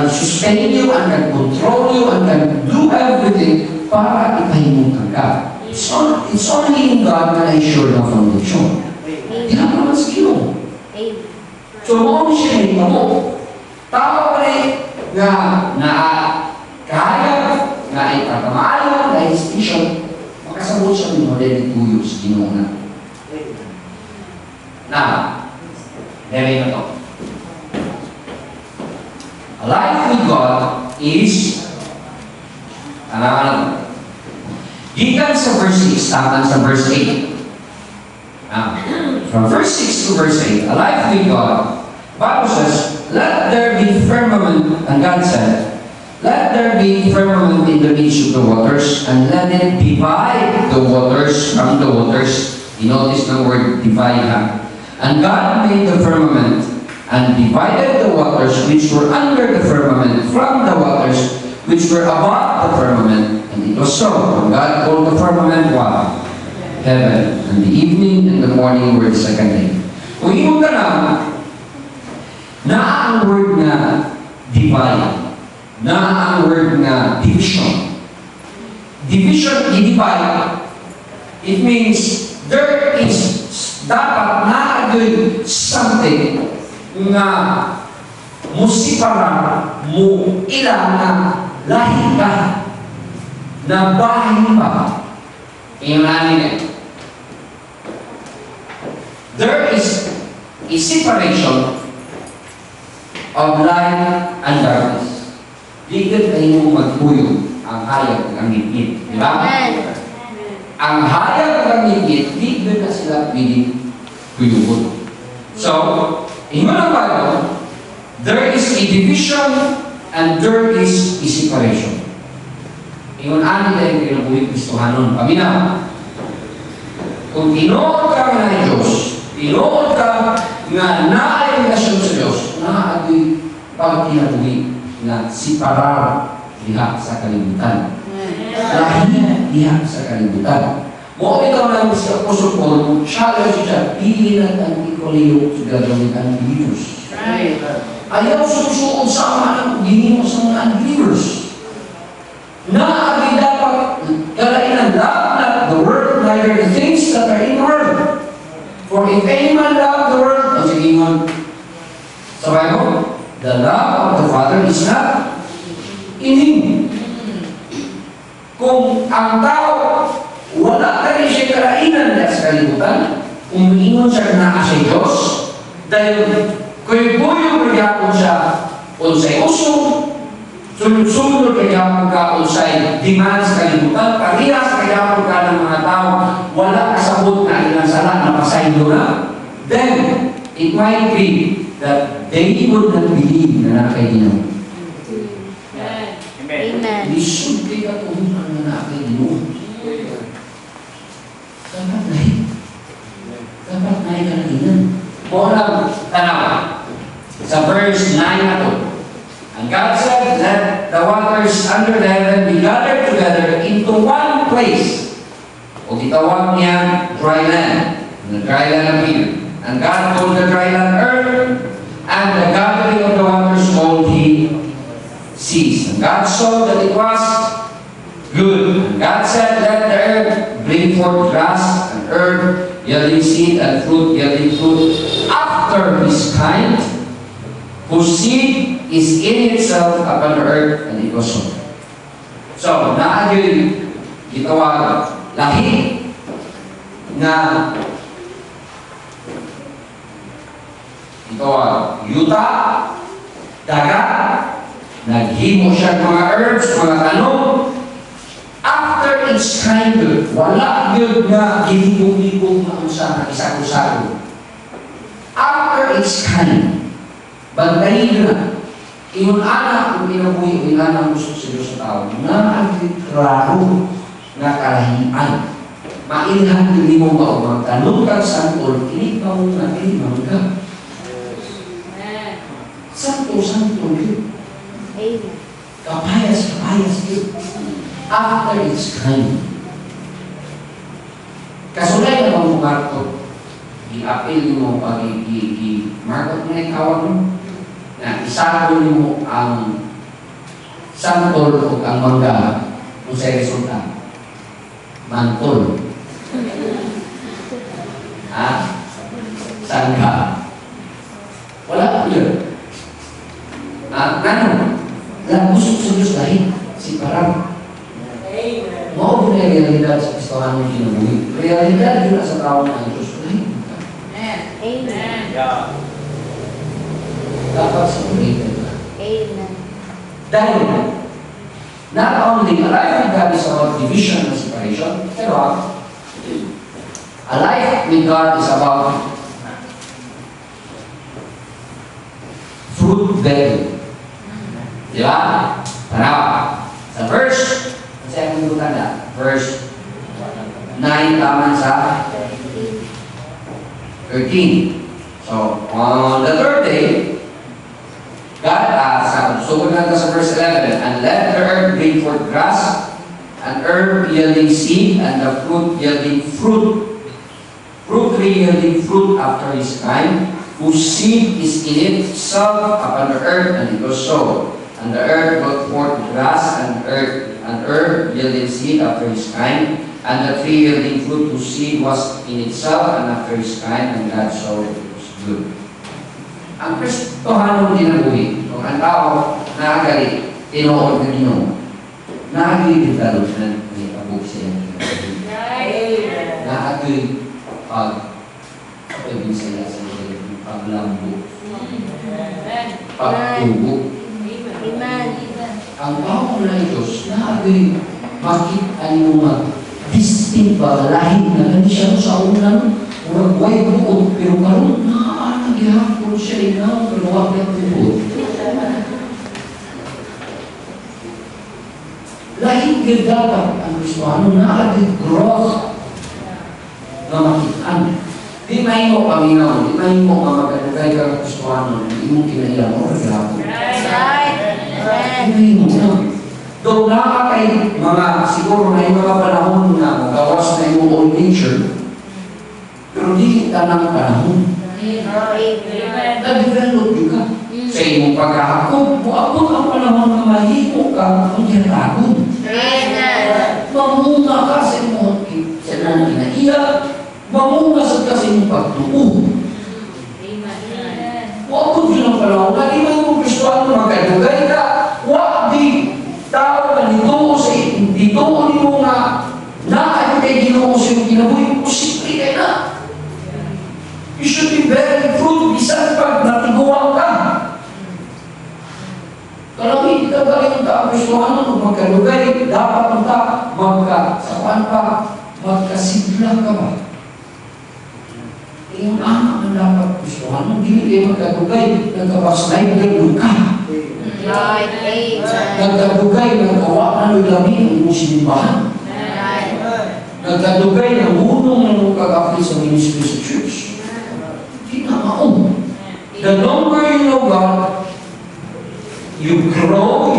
sustain you and can control you and can do everything para ipahimutan ka. It's only in God na na-assure ng foundation. Di na naman sa Ginoo. So, mo siya may pamo. Tao pa rin na kaya, na ipagkamaayon, na distinction, makasabot siya ng model tuyo sa Ginoo na. Now, Level na to. A life with God is, ano? Gikan sa verse 6, taman sa verse 8. From verse 6 to verse 8, a life with God, Bible says, let there be firmament, and God said, let there be firmament in the midst of the waters, and let it divide the waters from the waters. You notice the word divide, huh? And God made the firmament, and divided the waters which were under the firmament from the waters which were above the firmament. And it was so. And God called the firmament what? Heaven. And the evening and the morning were the second day. Kung imo ka na ang word na divide, na ang word na division. Division, i-divide, it means there is dapat na-agay something na musipara mo ilang na lahi ka na bahay pa. Yung namin there is a separation of light and darkness. Di ka kayo magpuyo ang hayag ng ngit-ngit. Di ba? Ang hayag ng ngit-ngit, di ka sila piling tuyuhon. So, in mga Bible, there is a division and there is a separation. Ingon ani dahil kinabuhi Kristohanon. Paminaw. Kung tinuod ka nga ng Diyos, tinuod ka nga na-relasyon sa Diyos, na-ato'y pagkinabuhi na siparar diha sa kalibutan. Lahi diha sa kalibutan. Mo ikaw lang si Apostol Paul, challenge siya, pili na ang ikoliyo sa gagawin ang believers. Ayaw susuod sa mga ginimo sa mga unbelievers. Na dapat kalainan, love not the world, neither the things that are in the world. For if any man love the world, ang sigingon sa Bible, the love of the Father is not in him. Kung ang tao wala ka rin siya kalainan sa kalibutan, kung ingon siya na sa Diyos, dahil kung buyo magyapon siya unsay uso, sunod-sunod kayapon ka unsay demand sa kalibutan, parehas kayapon ka ng mga tao, wala kasabot na ilang sala na pasaylo na, then it might be that they would not believe na nakay-Ginoo. Amen. Lisod kayo at umunan na nakay-Ginoo. Dapat na ikalainan. O lang, tanaw. Sa verse 9 na to. And God said, let the waters under the heaven be gathered together into one place. O gitawag niya dry land. And the dry land appeared. And God called the dry land earth, and the gathering of the waters called he seas. And God saw that it was good. And God said, let the earth bring forth grass and herb, yielding seed and fruit, yielding fruit after his kind, whose seed is in itself upon the earth, and it was so. So, naagyoy gitawag lahi na gitawag yuta, dagat, naghimo siya ng mga herbs, mga tanong, after its kind, wala yun na gilibong-libong na unsa na isa-usado. After its kind, bantayin na, inun-ana kung inabuhi o inana gusto sa Diyos sa tao, na ang klaro na kalahian. Mailhan hindi mo ba o magtanong kang santol, inipaw na inipaw ka. Santo yun. Amen. Kapayas yun. After its kind. Kasulay na bang Marco, i-appeal mo pag i-Marco na ikawag mo, na isakol mo ang santol o ang mangga kung sa resulta. Mantol. Ha? Sangka. Wala po yun. Nano? Nagusok sa Diyos dahil si Parang. Mao po na realidad sa Kristohan ng kinabuhi. Realidad yun sa tao ng Diyos. Amen. dapat separated ka. Amen. Dahil, not only a life with God is about division and separation, pero a life with God is about fruit bearing. Di ba? Tanaw. Sa verse, kasi akong bukan na, verse 9 taman sa 13. So, on the third day, God, so we're sa verse 11, and let the earth bring forth grass, and herb yielding seed, and the fruit yielding fruit. Fruit tree yielding fruit after his kind, whose seed is in itself upon the earth, and it was so. And the earth brought forth grass, and herb yielding seed after his kind, and the tree yielding fruit whose seed was in itself and after his kind, and God saw it was good. Ang Kristohanong dinabuhi, kung ang tao nakagali, tinuod na Ginoo, nakagili talog na may abog siya. Nakagili pag-ibig sila sa paglambo, pagtubo. Amen. Ang tao na Diyos, nakagili makita niyo distinct ba, lahit na gani siya sa unan, murag way buod, pero karon naghihapon siya ikaw, pero wag na buod. Lahit gid dapat ang Kristohano naagid growth na makitaan. Di mahimo paminaw, di mahimo mamadagay ka Kristohano, di mo kinailang o naghihapon. Right. Di mahimo na. Doon na kay mga, siguro na yung mga panahon na magawas na yung old nature, pero di ka ng panahon. Na-develop ka. Sa iyong paghahakot, buabot ang panahon na mahimo ka kung tinatagod. Mamunga ka sa iyong kinaiya, mamunga sa iyong pagtuo. Buabot yun ang panahon. Lagi mo yung Kristohano magkadugay ka, wag di tao na dito sa dito ni mo nga na kay Ginoo sa iyong kinabuhi, posible kayo na. You should be bearing fruit bisan pag natiguan ka. Kalau hindi ka galing ka ang Kristohano magkalugay, dapat ka saan pa magkasigla ka ba? Yung anak ang dapat Kristohano, hindi kayo magkalugay, nagkabaslay, gano'n ka. Right. Amen. Nagkadugay ng gawa na lamin ang simbahan. Nagkadugay ng hunong ng kagapit sa ministry sa church. Hindi na maong. The longer you know God, you grow.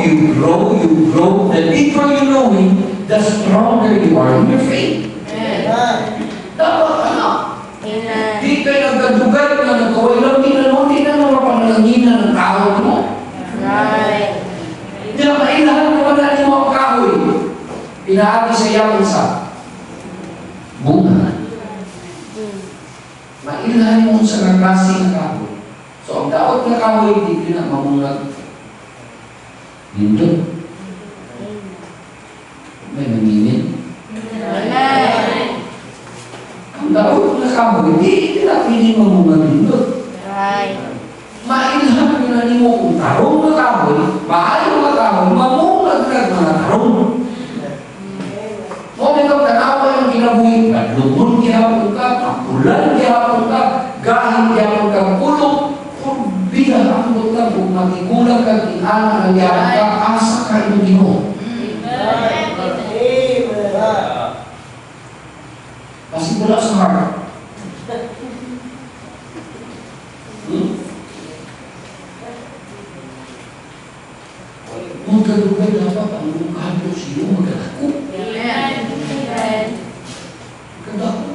The deeper you know Him, the stronger you are in your faith. Dapat ka. Amen. Di kayo nagkadugay na nagkaway lamin na hindi na mapapanalangina ng tao mo. Right. Hindi na kailangan mo na yung mga kahoy. Pinaagi sa iyang sa bunga. Mailahan mo sa klase ng kahoy. So, ang dapat na kahoy, hindi na mamunag. Lindot. May maningin. Amen. Ang dapat na kahoy, hindi na pili mamunag lindot. Right. Mailahan mo na mo kung tarong na kahoy, maayo na kahoy, mamunag na mga tarong. Kung ikaw tanawa yung kinabuhi, kadlungon gihapon ka, kapulan gihapon ka, gahin gihapon ka, kulong, kung binahapon ka, kung matigulang ka, kinana ang gihapon ka, asa ka yung Ginoo. Kasi wala sa heart. Magkalugay dapat ang mukha siyo magkatako. Magkatako.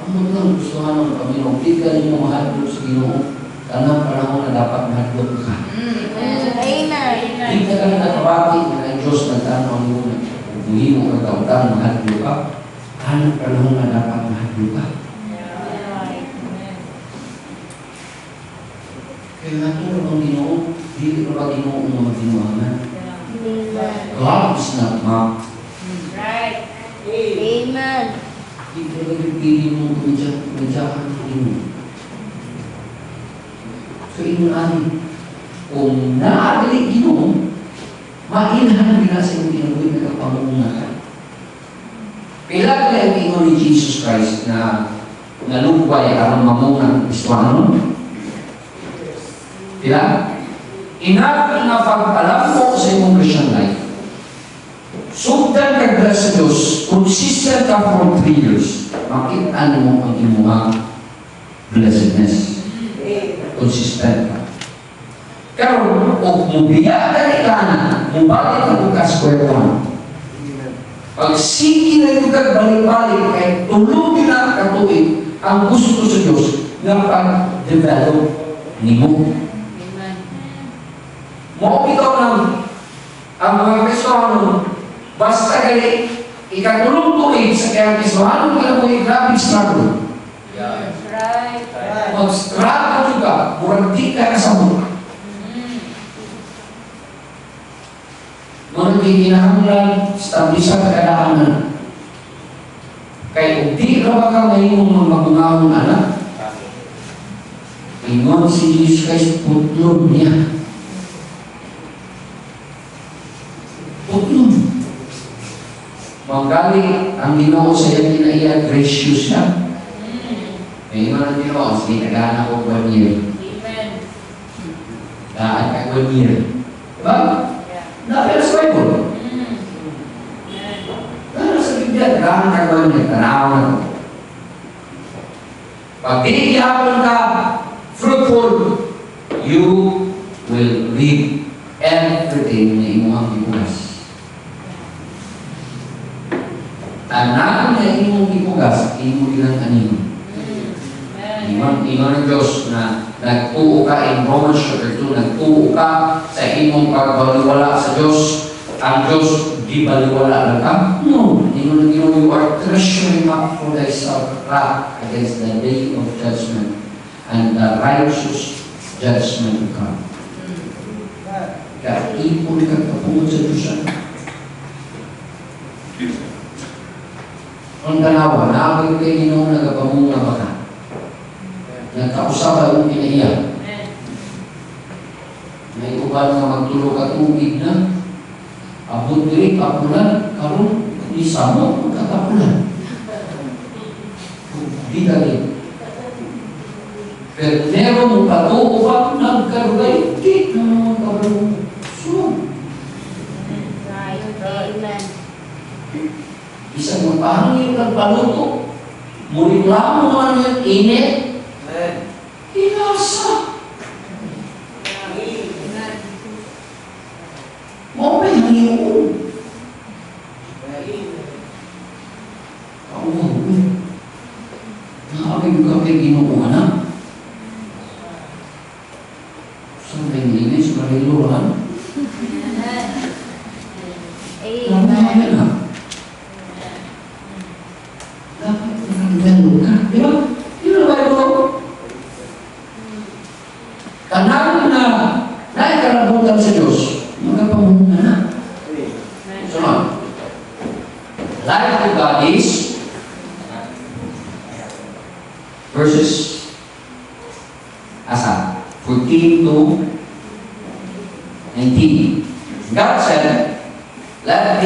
Ang mga gustuhan ng Panginoon, di ka rin mo mahadlok sa Ginoo, tanang panahon na dapat mahadlok ka. Amen. Di ka lang nakabati na ang Diyos nagtanong mo na buhi mo ang kautang mahadlok ka, tanang panahon na dapat mahadlok ka. Kaya nga ito ang Ginoo, di ka ba Ginoo ang mga ginuangan? God is not mocked. Amen. Di ka ba pipili mong kumidyakan ng Ginoo? So, inunanin. Kung naagli Ginoo, mailhan nila sa iyong ginawa na kapamungan. Pila ka yung ingon ni Jesus Christ na nalugway ang mamungan Kristiyanon? Pila? Enough na pagpalam mo sa iyong Christian life. Sugdan ka grasya sa Diyos, consistent ka for 3 years, makita mo ang imuhang blessedness. Consistent ka. Pero, kung mubiya ka ni Kana, mubalik ka bukas kwento. Pag sige na ito ka balik-balik, kahit tulugin na katuig, ang gusto sa Diyos na pag-develop ni mo. Mo ikaw ng ang mga Kristohano, basta gali, ikatulong tuig sa kaya Kristohano, kaya mo i-graphic struggle. That's right. Mag-struggle ka, murag di ka kasabot. Murag di kinahanglan, establisa ka kadaanan. Kaya kung di ka ba ka mahimong magmamungahong anak, ingon si Jesus Christ, putlon niya. Putlon. Manggali, ang Ginoo sa iyang kinaiya, gracious siya. May iman ang Ginoo, sige, nagana ko 1 year. Amen. Daan ka 1 year. Diba? Napila sa Bible. Dahil sa Biblia, nagana ka 1 year, tanaw na ko. Pag di ihapon ka, fruitful, you will reap everything na imuhang ibugas. Anak na imong ibugas, imong ilang anino. Iman ng Diyos na nagtuo ka in Romans chapter 2, nagtuo ka sa imong pagbaliwala sa Diyos. Ang Diyos, di baliwala lang ka? No. Iman ng Ginoo, you are treasuring up for thyself wrath against the day of judgment and the righteous judgment of God. Kaya ipon ka kapungod sa Diyos. Ang tanawa, naabig kayo Ginoo nagapamunga ba ka? Nagkausap ang pinaiyak. May uban na magtulog at tubig na. Abot diri, kapulan, karon di samo, magkakapulan. Di dali. Pero meron mo patuo pa, nagkarugay, di na naman kabalong. So, Right. Amen. isang magpahangin ng paluto, muling lamang naman yung init, inasa. Mo ba yung hangin? Ako, nakakabig ka kay Ginoo na. Saan ba yung linis? Mariluhan? Amen. Na. Dapat nakagalo ka. Di ba? Yun ang Bible. Kanang na naikarabutan sa Diyos, magkapamunga na. Sunod. Life of God is verses asa 14 to 19. God said, let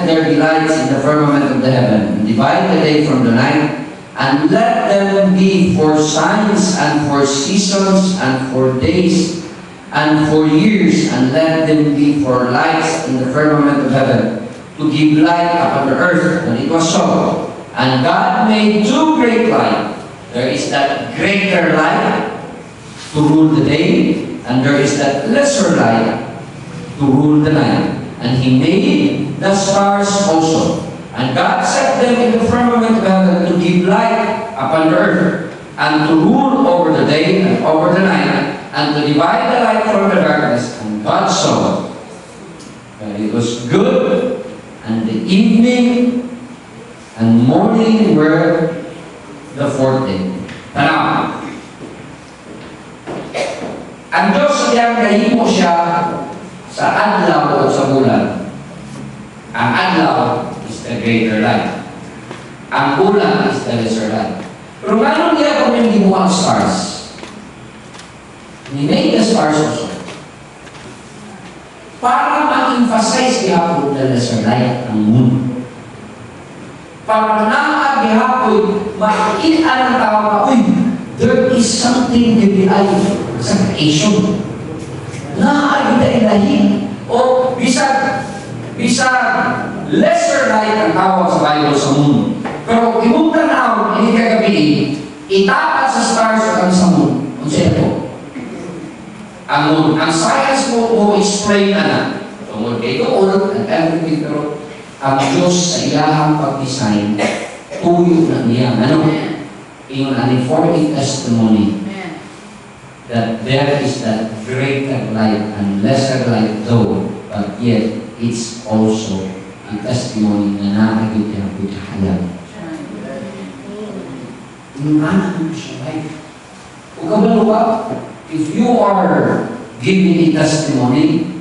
there be lights in the firmament of the heaven, and divide the day from the night, and let them be for signs and for seasons and for days and for years, and let them be for lights in the firmament of heaven, to give light upon the earth. And it was so. And God made 2 great lights. There is that greater light to rule the day, and there is that lesser light to rule the night. And He made the stars also. And God set them in the firmament of heaven to give light upon the earth, and to rule over the day and over the night, and to divide the light from the darkness. And God saw that it was good, and the evening and morning were the 4th day. Tanaw. Ang Diyos siyang kahimo siya sa adlaw o sa bulan. Ang adlaw is the greater light. Ang bulan is the lesser light. Pero gano'n niya kung yung gibuang stars? stars also. Para ma-emphasize gihapon na lesser light ang moon. Para naa gihapon, makikita ng tao na, uy, there is something DBI sa creation. Naa ilahi o bisag lesser light ang tawag sa Bible sa moon. Pero imong tanaw, hindi kagabi, itapat sa stars at sa moon. Ang sino? Ang moon. Ang science mo explain na. Tungkol kay doon, at everything, pero ang Diyos sa ilahang pag-design, tuyo na niya. Ano? Yung uninformed testimony that there is that greater light and lesser light though, but yet it's also a testimony na nakakita ng pagkahalang. Yung anak mo siya life. Kung kabaluwa, if you are giving a testimony,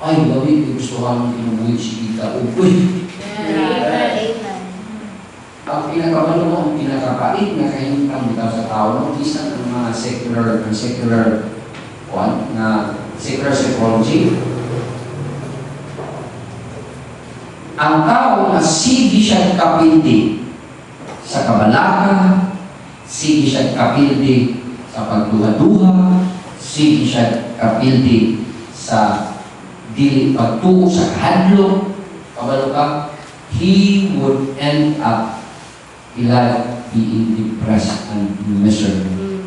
ay, babi, gusto ka mong tinubuhin si Kita. Uy! Amen. Ang pinakabalo mo, ang pinakapait na kahintang bitaw sa tao mo, isa ng mga secular psychology. Ang tao na sige siya kapildi sa kabalaka, sige siya kapildi sa pagduha-duha, sige siya kapildi sa dili pagtuo sa kahadlok, kabalo ka, he would end up life being depressed and miserable.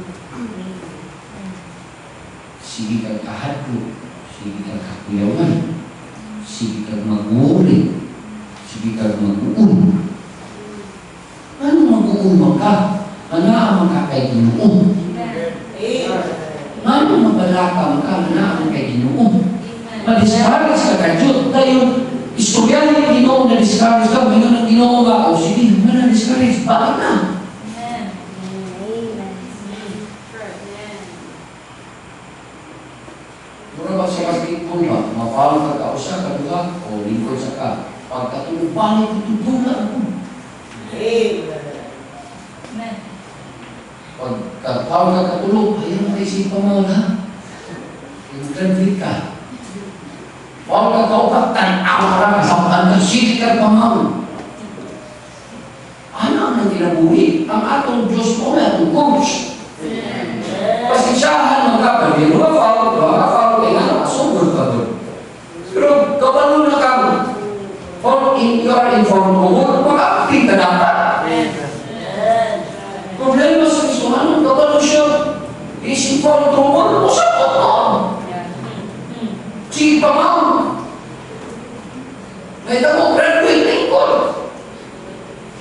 Sige kang kahadlok, sige kang kakuyawan, sige kang mag-worry, sige kang mag-uun. Ano mag-uun ka? Ano ang kay Ginoo? Ano mabalakang ka? Ano ang kay Ginoo? Ma-discourage ka kadyot dahil istorya niya Ginoo na discourage ka, may ng Ginoo ba? O sige, na discourage, bakit na? Mura ba sa basketball ba? Mapalo ka kausa, kaduha, o lingkod sa ka. Pagkatulog, balik, tutulog na ako. Pagkatawag ka katulog, ayaw na isipan mo na. Graduate ka. Huwag ka kaupat, tanaw ka lang, kasamaan ka, sige ka pamahal. Ano ang tinabuhi? Ang atong Diyos mo na atong coach. Pasensyahan mo ka, pero yung makafalo kayo nga, masugod ka doon. Pero kapalo na ka, you are informed mo, makakakita dapat. Problema sa Kristohanon, kapalo siya, is-informed mo, usapot mo. Sige pa mo. May tamo, graduate na ikon.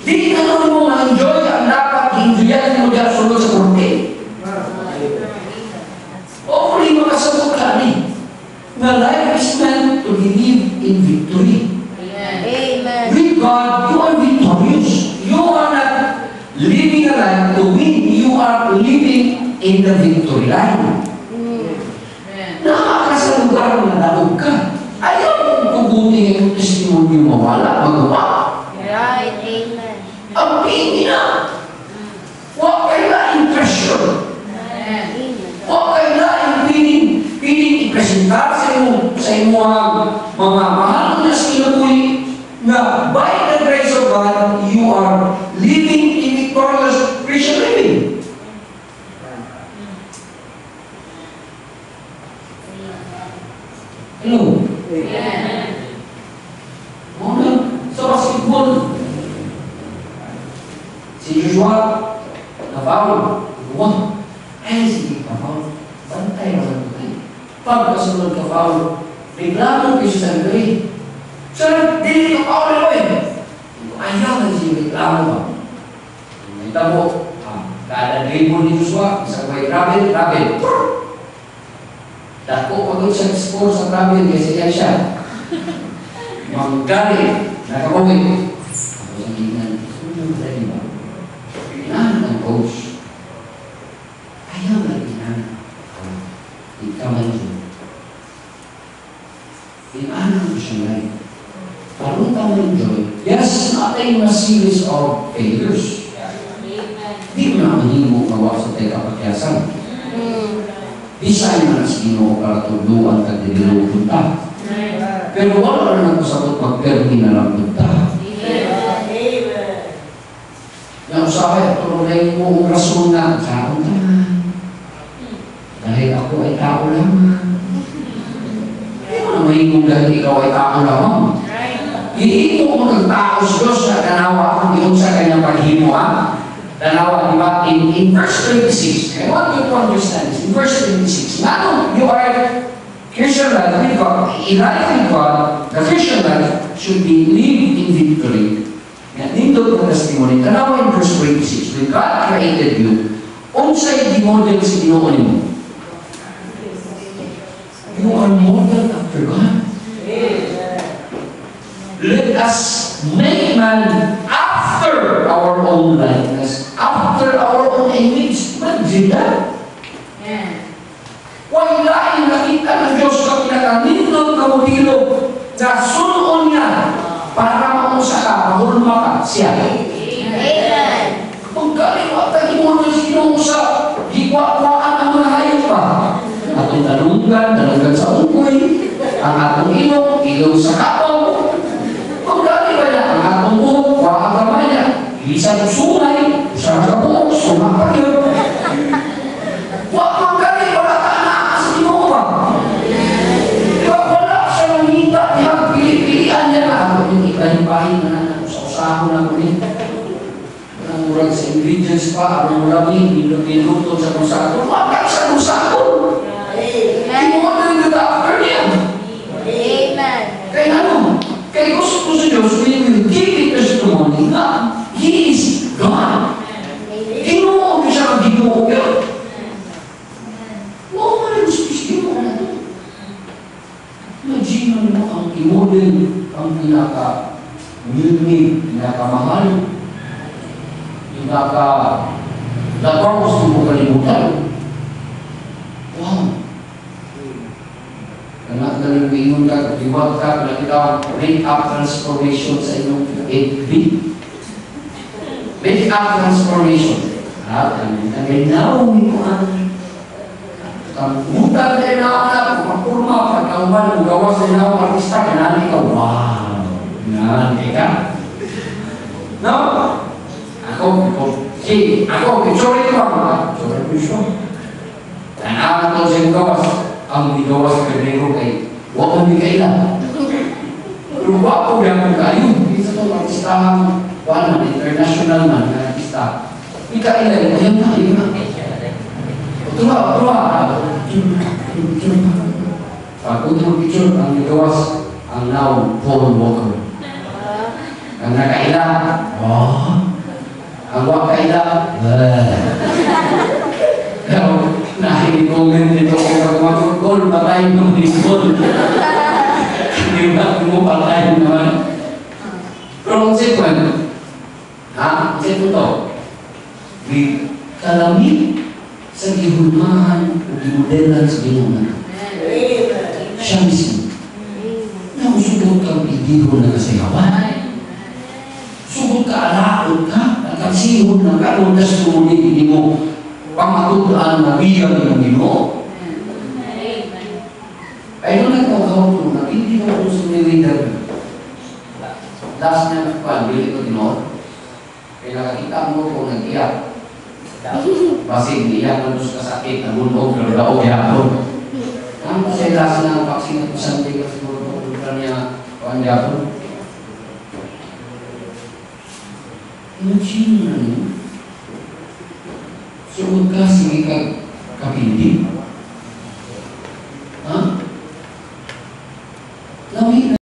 Di ka naman mo ma-enjoy ang dapat i-enjoyan mo dyan sunod sa kurte. Hopefully, makasagot ka ni. Na life is meant to be lived in victory. Amen. With God, you are victorious. You are not living a life to win. You are living in the victory line. Nakakasa lugar na nalog ka. Ayaw mong pugutin yung testimony mo wala, magawa. Right. Amen. Ang pingin na. Huwag kayo na impression. Amen. Huwag kayo na piling ipresentar sa imo mga mahal na sinabuhi na by the grace of God, you are living in victorious Christian living. Hello? Muna, sa basketball, si Joshua, na-foul. Wah, ay sige, na-foul. Bantay naman ito. Pagkasunod ka-foul, reklamo kayo sa sarili. Sir, dili ka-foul na ko eh. Ayaw na siya reklamo ba? Ito mo, kada dribble ni Joshua, isang may rabbit. Dako pagod sa score sa travel kasi yan siya. Manggali, nakapawin. Ako sa ginan, sunod na rin ba? Pinaan ng coach. Ayaw na pinaan. Ikaw man yun. Pinaan mo siya ngayon. Parang tama yung joy. Yes, not a series of failures. Di mo na manimo gawa sa tayo kapagyasan. Design na sa Ginoo para tuluan ka dili punta. Pero wala na nagpasabot magpermi na lang punta. Yang usahay, tuloy mo ang rason na sa akong tanan. Dahil ako ay tao lamang. Hindi mo na mahingong dahil ikaw ay tao lamang. Hihimo mo ng tao sa Diyos na tanawa kung yun sa kanyang paghimo, ha? Tanawa, di ba? In verse 26, I want you to understand this. In verse 26, now you are Christian life with God. In life with God, the Christian life should be lived in victory. Yan, nindot ng testimony. Tanawa in verse 26, when God created you, unsay di-model sa Ginoo nimo? You are modeled after God. Let us make man after our own likeness, after our own image. Imagine that. Wala yung nakita ng Diyos na pinakanindot na modelo na sunoon niya para maunsa ka, mahulma ka siya. Amen. Kung galing wata imono sinong sa hikwa-kwaan ang mga hayop pa. Atong talunggan sa ungkoy, ang atong ilong, ilong sa katong. Kung galing ba niya, ang atong buhok, kwaan kamay niya, isa ng sungay, isa sa buhok, sumak pa yun. Wala galing, wala ka na sa ginoo ba? Diba wala siya nang hita niya, pili-pilian niya na. Ako yung ibahin-bahin na usa-usahan na ko niya. Ang murag sa ingredients pa, ang muragin, niluto sa kusakon. Wala sa kusakon. Imo na yung after niya. Amen. Kaya ano? Kaya gusto ko sa Diyos, we will give it testimony na He is God. Ginoo ko siya mag-ginoo yun. Oo, malimos-pis ginoo na ito. Imagine mo ang i-model, ang pinaka-unique, pinaka-mahal, pinaka-lagaw gusto mo kalimutan. Wow! Anak daling mingon ka, liwag ka, nakita make-up transformation sa inyong 8B. Make-up transformation. Ang ginaw mo ang mutan na inaw na, kumapurma, pagkauman, ang gawas na inaw, artista, kanani ka, wow! Kanani ka? No? Ako, picture ko ako. Picture ko siya. Tanawan ko sa gawas. Ang gawas ka rin ko kay huwag kong bigayla. Pero wapo yan kung kayo. Isa itong artistahan, international man, na artista. Bigayla, ayan na, ayan na. Tura. Pag utong picture, ang gawas, ang now, Paul Walker. Ang nakaila, ang wakaila, pero nakikikomment dito kung mag-gol, patayin mo ni gol. Hindi ba mo patayin naman? Pero consequent, consequent to, may kalamit sa gihulmahan o gimudelan sa ginungan. Siya mismo. Nausugod kang idihon na kasayawan. Sugod ka, alaot ka, nagkagsihod na ka, undas tumulig, hindi mo pamatutaan na biyang ng Ginoo. Ay doon nagkakaw ko na hindi ko kung sumilidan. Last na nagpan, bili ko Ginoo. Kaya nakakita mo kung nag-iyak. Basig, iyak na doon sa sakit, nagunog, nagdaog yapon. Ang kasi last na vaccine at Sunday kasi siguro kung niya ang yapon. Imagine na niyo. Sugod ka, sige ka kapindi.